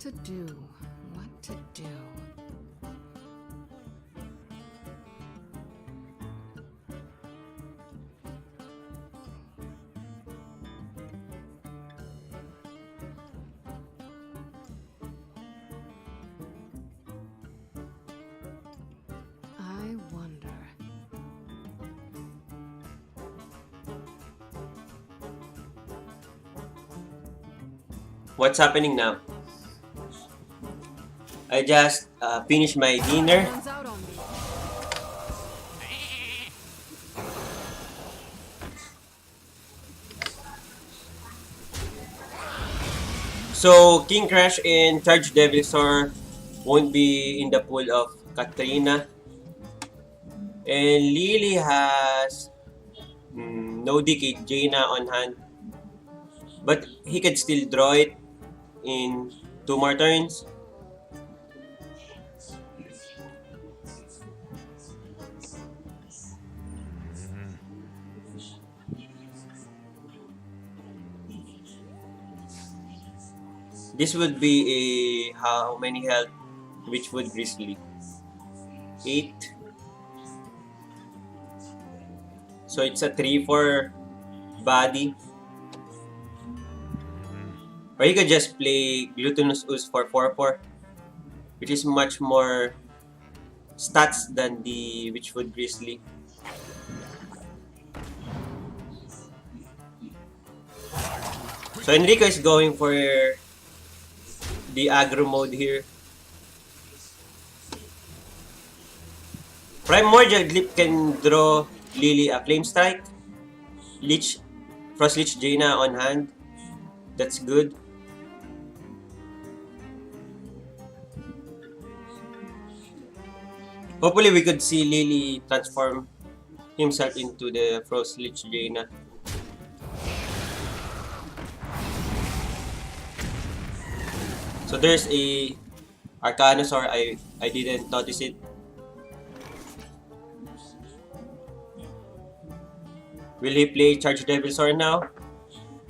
to do? What to do? I wonder. What's happening now? I just finished my dinner. Someone's out on me. So King Crash and Charge Devilsaur won't be in the pool of Katrina. And Lily has no Decade Jaina on hand. But he could still draw it in 2 more turns. This would be a how many health Witchwood Grizzly? 8. So it's a 3-4 body. Or you could just play Glutinous Ooze for 4-4, which is much more stats than the Witchwood Grizzly. So Enrico is going for the aggro mode here. Primordial Glyph can draw Lily a Flame Strike. Frost Lich Jaina on hand. That's good. Hopefully we could see Lily transform himself into the Frost Lich Jaina. So there's a Arcanosaur. I didn't notice it. Will he play Charge Devilsaur now?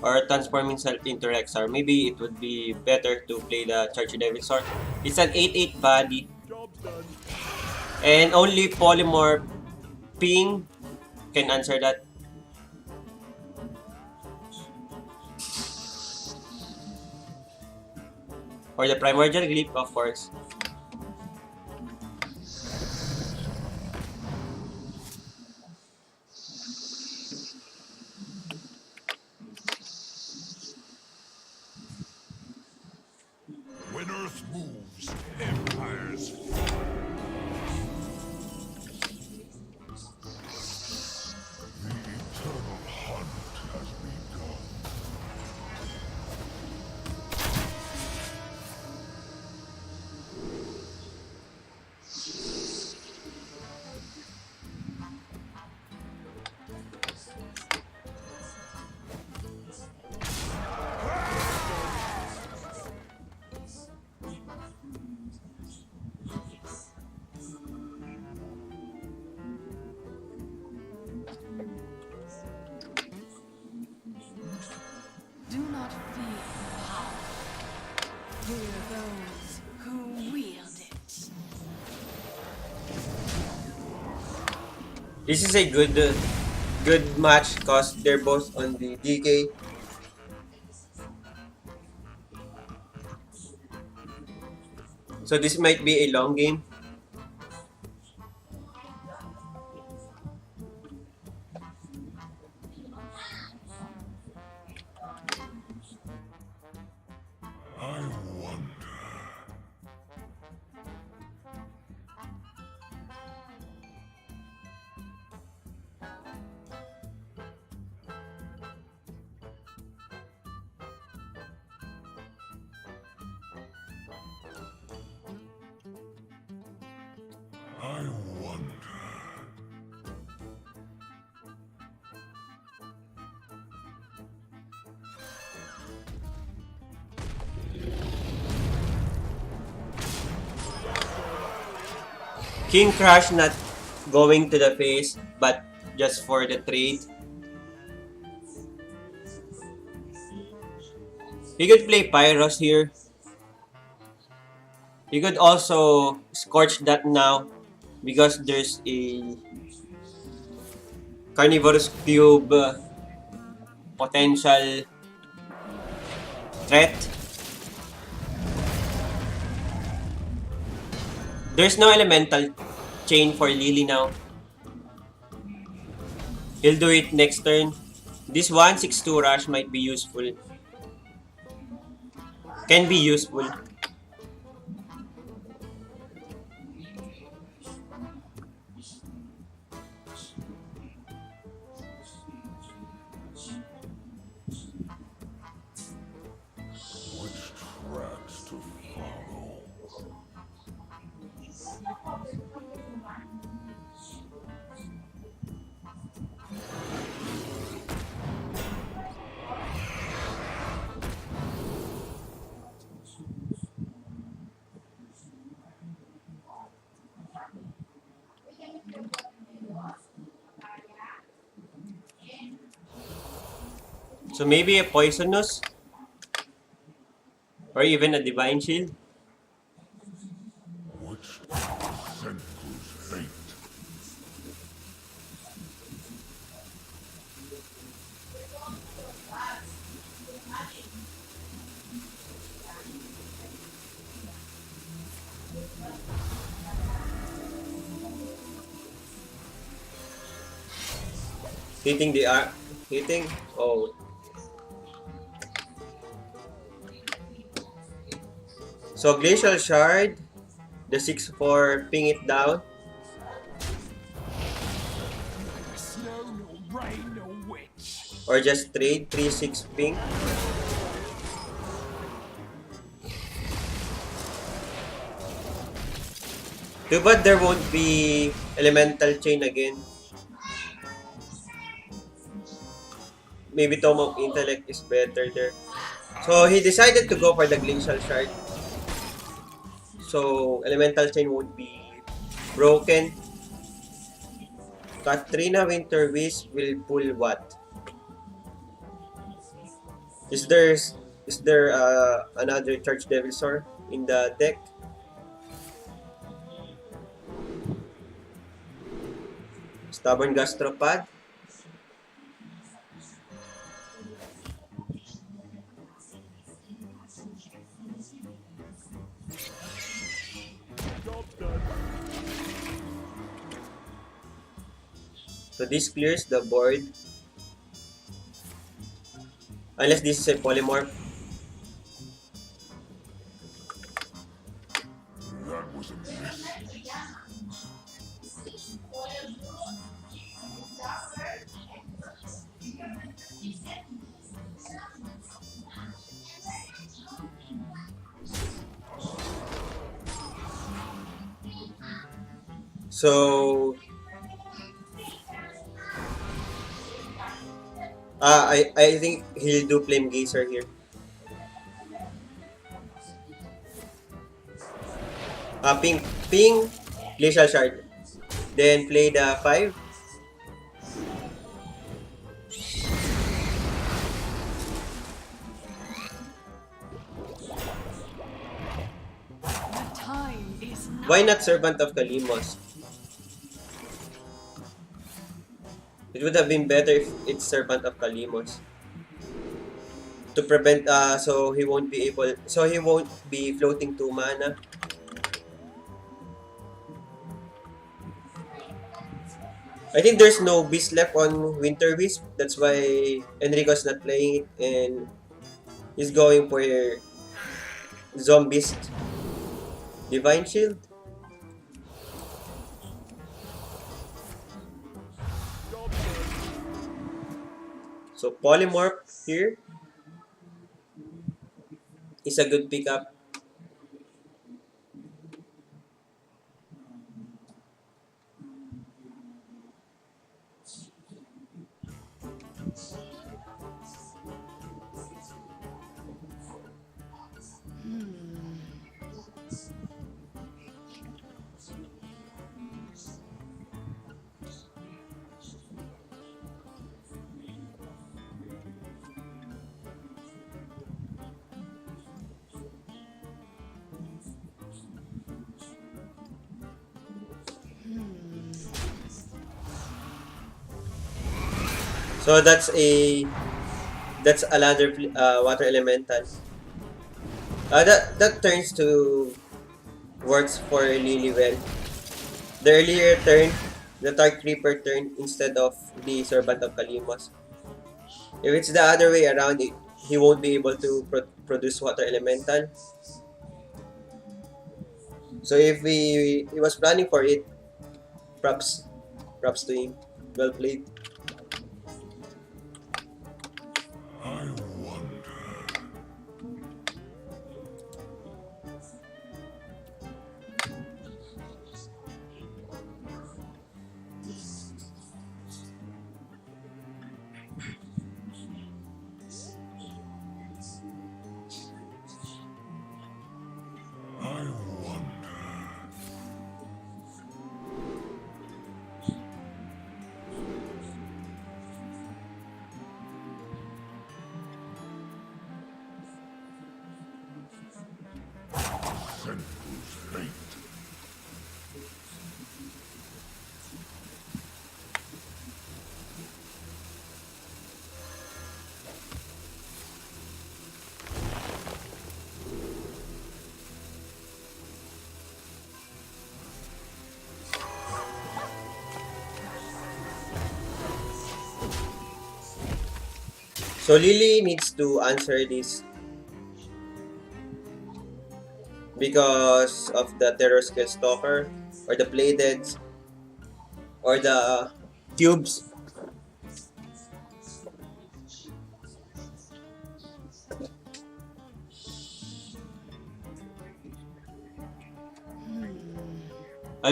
Or transform himself into Rexar? Maybe it would be better to play the Charge Devilsaur. It's an 8-8 body. And only Polymorph Ping can answer that. Or the Primordial Glyph, of course. When Earth moves, empires fall. The eternal hunt has begun. Do not fear power. Fear those who wield it. This is a good match because they're both on the DK. So this might be a long game. I wonder. I wonder. King Crash not going to the face, but just for the trade. He could play Pyros here. You could also scorch that now because there's a carnivorous cube potential threat. There's no elemental chain for Lily now. He'll do it next turn. This 1/6/2 rush might be useful. Can be useful. Which tracks to follow? So maybe a poisonous or even a divine shield. Which Senku's fate? Hitting the hitting. Oh. So Glacial Shard, the 6/4 ping it down. Snow nor rain nor witch. Or just trade 3/6 ping. Too bad there won't be elemental chain again. Maybe Tome of Intellect is better there. So he decided to go for the Glacial Shard. So elemental chain won't be broken. Katrina Winter Wisp will pull what? Is there another Charge Devil Sword in the deck? Stubborn Gastropod. So this clears the board. Unless this is a polymorph. That was a miss. So I think he'll do Flame Gazer here. Ping Glacial Shard. Then play the 5. The time is now. Why not Servant of Kalimos? It would have been better if it's Servant of Kalimos. To prevent so he won't be floating 2 mana. I think there's no beast left on Winter Wisp. That's why Enrico's not playing it and he's going for Zombist Divine Shield. So Polymorph here is a good pickup. So that's another water elemental. That turns to works for Lily well. The earlier turn, the Dark Reaper turn instead of the Servant of Kalimos. If it's the other way around, he won't be able to produce water elemental. So if he was planning for it, props to him. Well played. I wonder. I wonder. Sinful fate. So Lily needs to answer this because of the Terror Skill Stalker or the Playdeds or the Tubes.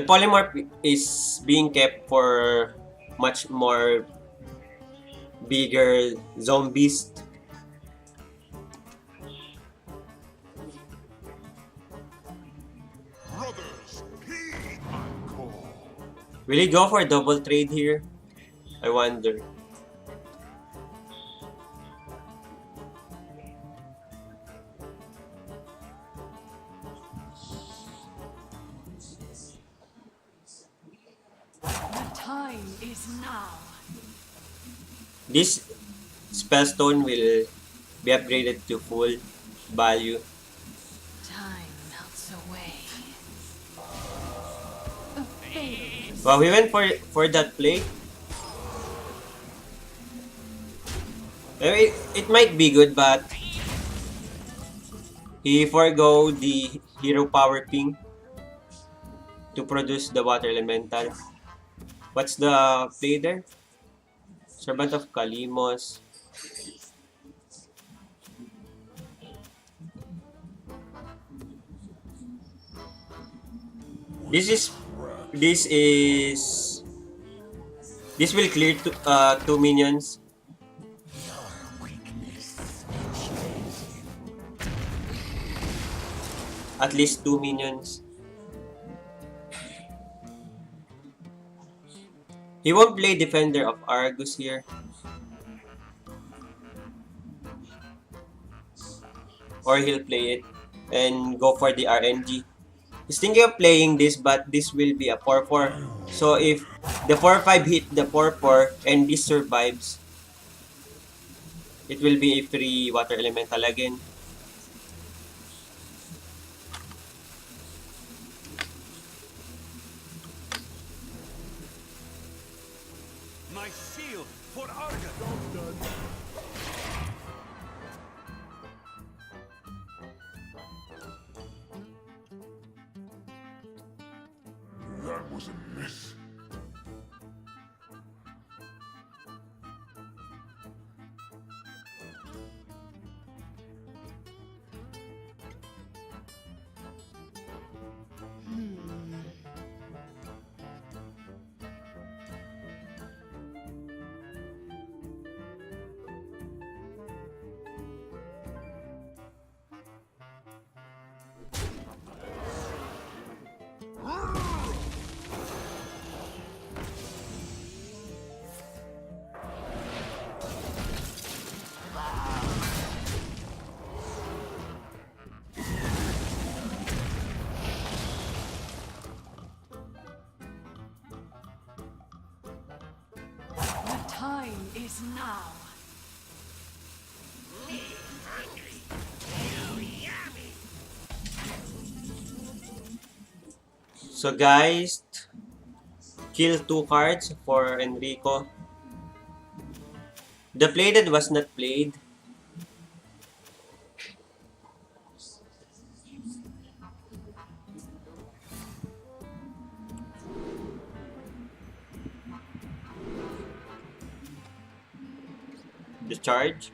Polymorph is being kept for much more bigger zombies. Brothers, heed my call. Will he go for a double trade here? I wonder. The time is now. This spellstone will be upgraded to full value. Time melts away. Well, we went for that play. It might be good, but he forego the hero power ping to produce the water elemental. What's the play there? Servant of Kalimos. This will clear 2 minions. At least 2 minions. He won't play Defender of Argus here. Or he'll play it and go for the RNG. He's thinking of playing this, but this will be a 4-4. So if the 4-5 hit the 4-4 and this survives, it will be a free water elemental again. My shield for Argus. Done. That was a miss. So guys, kill 2 cards for Enrico. The plated was not played. The charge.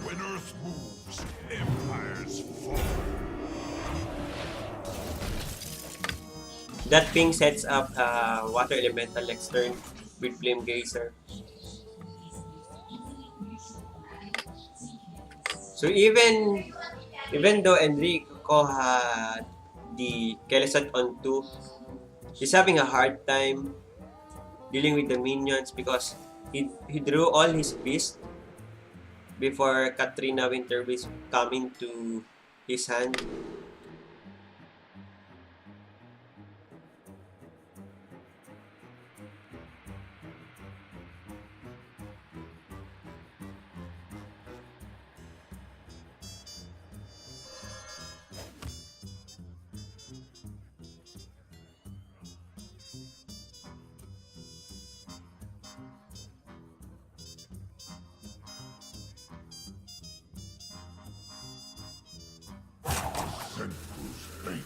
When Earth moves, empires fall. That ping sets up water elemental next turn with Flame Geyser. So even though Enrico had the Kelesat on 2, he's having a hard time dealing with the minions because he drew all his beasts before Katrina Winterbeast coming to his hand. Senpu's hate.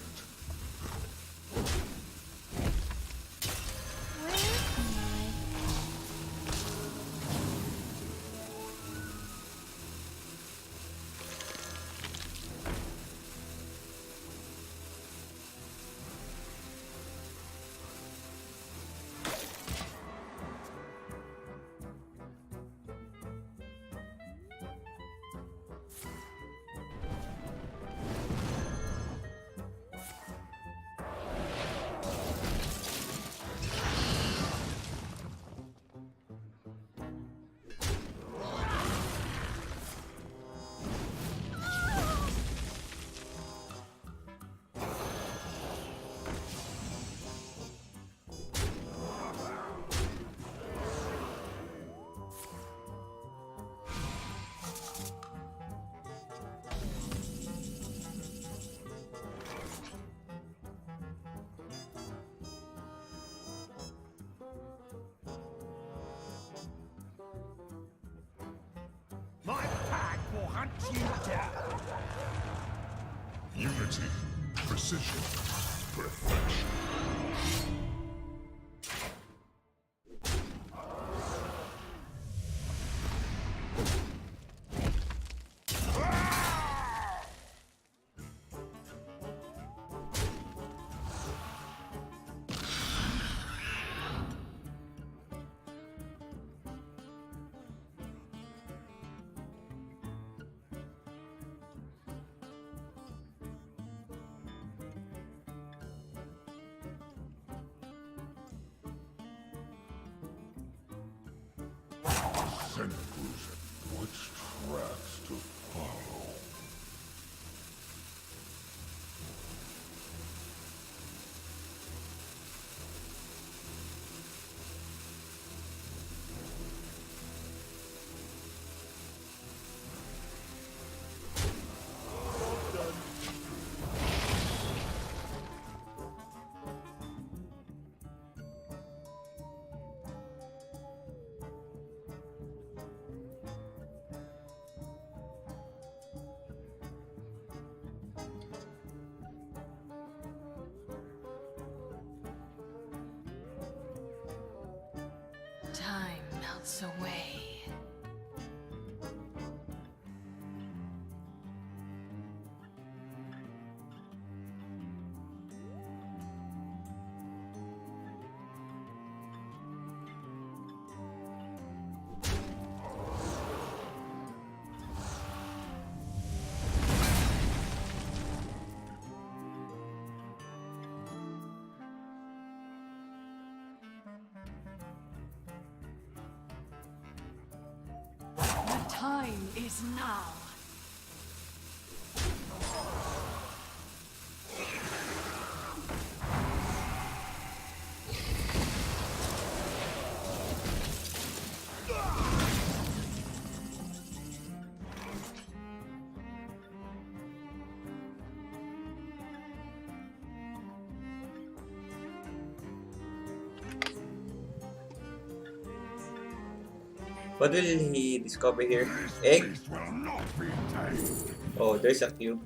My pack will hunt you down. Unity, precision, perfection. Senpu's which tracks to follow. Time melts away. The time is now. What will he discover here? Egg? This will not be tamed. Oh, there's a cube.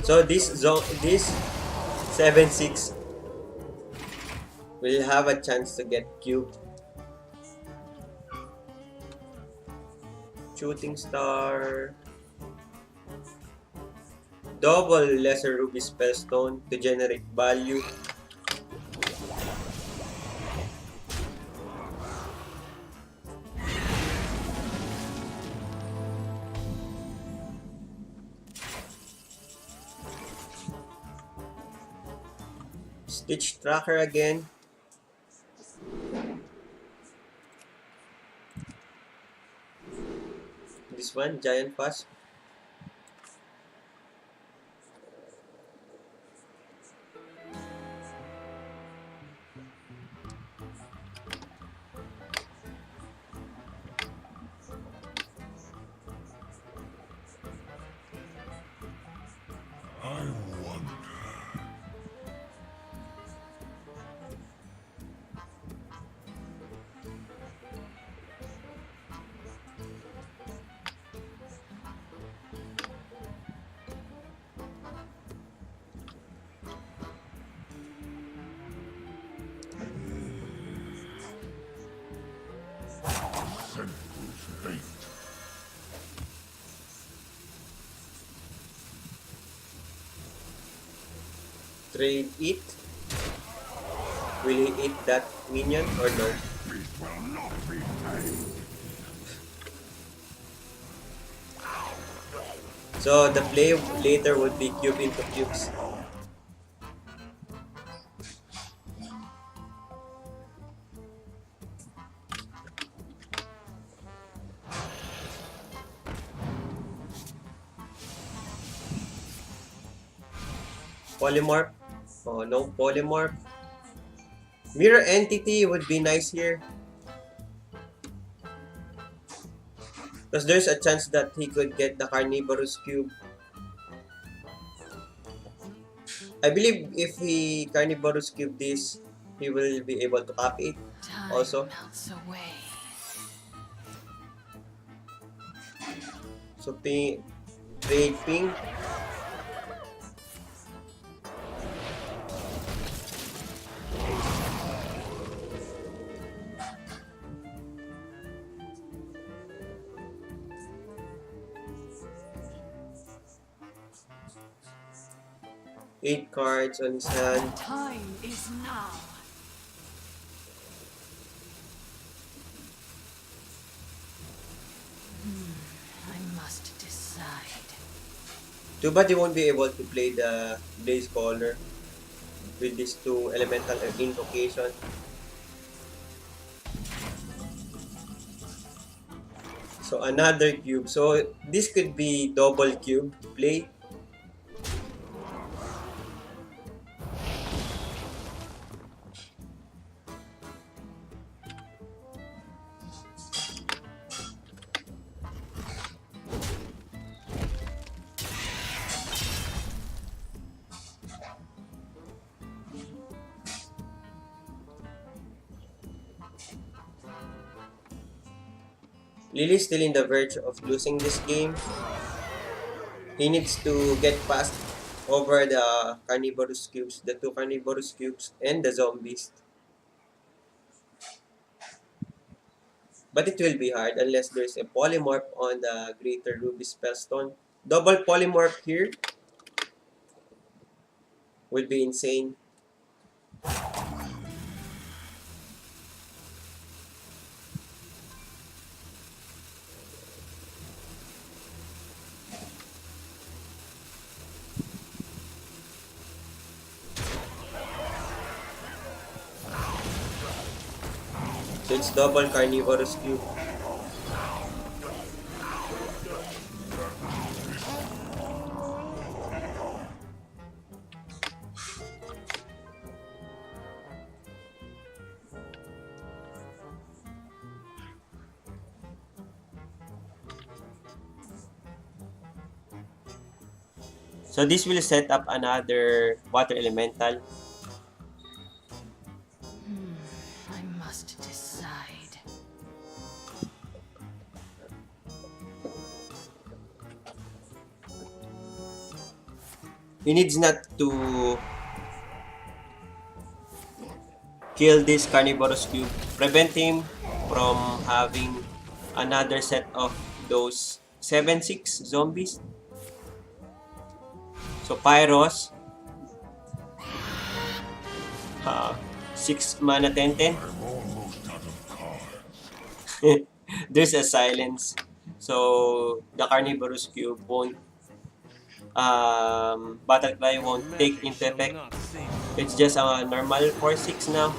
So this 7-6 will have a chance to get cube. Shooting star. Double lesser ruby spellstone to generate value. Stitch tracker again. This one, giant pass. I wonder. Senseless hate. Trade it. Will he eat that minion or no? This will not be tamed. So the play later would be cube into cubes. Polymorph. Oh, no polymorph. Mirror entity would be nice here. Because there's a chance that he could get the carnivorous cube. I believe if he carnivorous cube this, he will be able to copy it. Time Also. melts away. So trade ping. Eight cards on his hand. Time is now. I must decide. Too bad he won't be able to play the Blaze Caller with these two elemental invocation. So another cube. So this could be double cube play. Lily's still in the verge of losing this game. He needs to get past over the carnivorous cubes, the two carnivorous cubes, and the zombies. But it will be hard unless there's a polymorph on the Greater Ruby Spellstone. Double polymorph here would be insane. So it's double carnivorous cube. So this will set up another water elemental. I must decide. He needs not to kill this carnivorous cube. Prevent him from having another set of those 7-6 zombies. So Pyros, 6 mana 10-10. I'm almost out of cards. There's a silence. So the carnivorous cube won't battle cry won't take Magic into shall effect. not save. It's just a normal 4-6 now.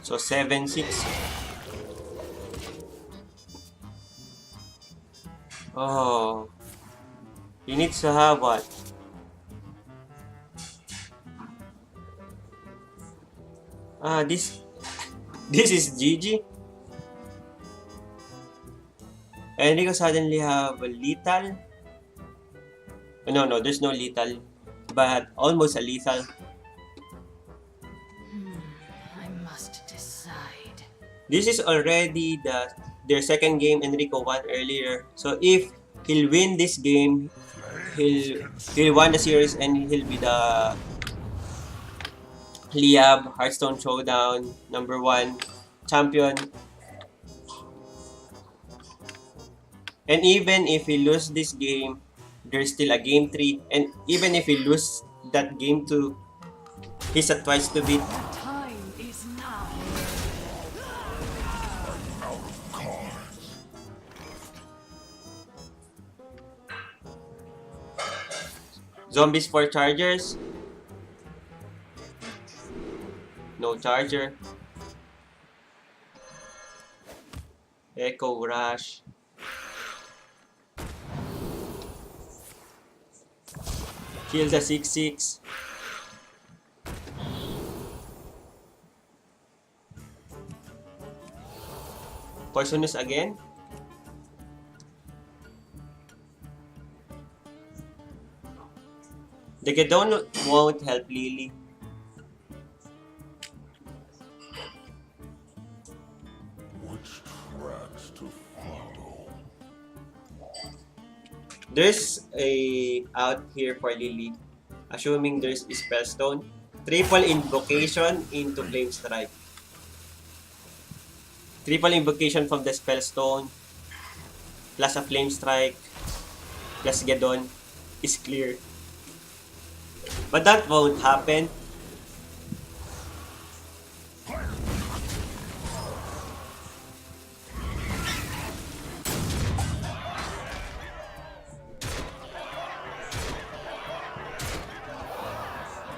So 7-6. Oh. He needs to have what? This this is GG. Enrico suddenly have a lethal. No, there's no lethal. But almost a lethal. I must decide. This is already their second game. Enrico won earlier. So if he'll win this game, he'll win the series and he'll be the Liyab Hearthstone Showdown #1 champion. And even if he lose this game, there's still a game 3. And even if he lose that game 2, he's at twice to beat. Time is now. Out of cards. Zombies for chargers. No charger. Echo Rush. Kills a 6-6. Poisonous again. The Gedon won't help Lily. Which tracks to follow? There's a out here for Lily. Assuming there's a Spellstone. Triple Invocation into Flame Strike. Triple Invocation from the Spellstone. Plus a Flame Strike. Plus Gedon is clear. But that won't happen.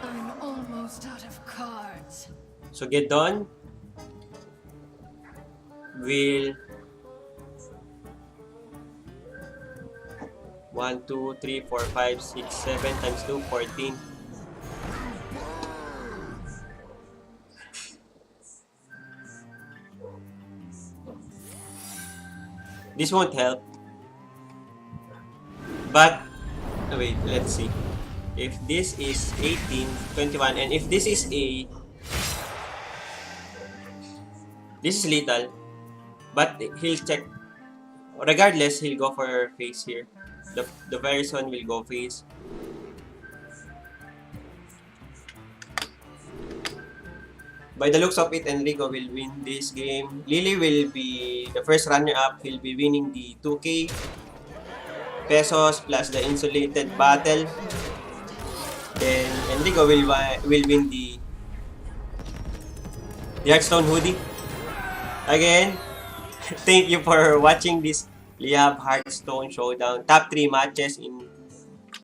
I'm almost out of cards. So Gedon will 1, 2, 3, 4, 5, 6, 7 times 2, 14. This won't help. But Wait, let's see. If this is 18, 21, and if this is a... This is lethal. But he'll check. Regardless, he'll go for face here. The person will go face. By the looks of it, Enrico will win this game. Lily will be the first runner-up. He'll be winning the 2K pesos plus the insulated battle. Then Enrico will win the Hearthstone hoodie. Again, thank you for watching this Liyab Hearthstone Showdown. Top 3 matches in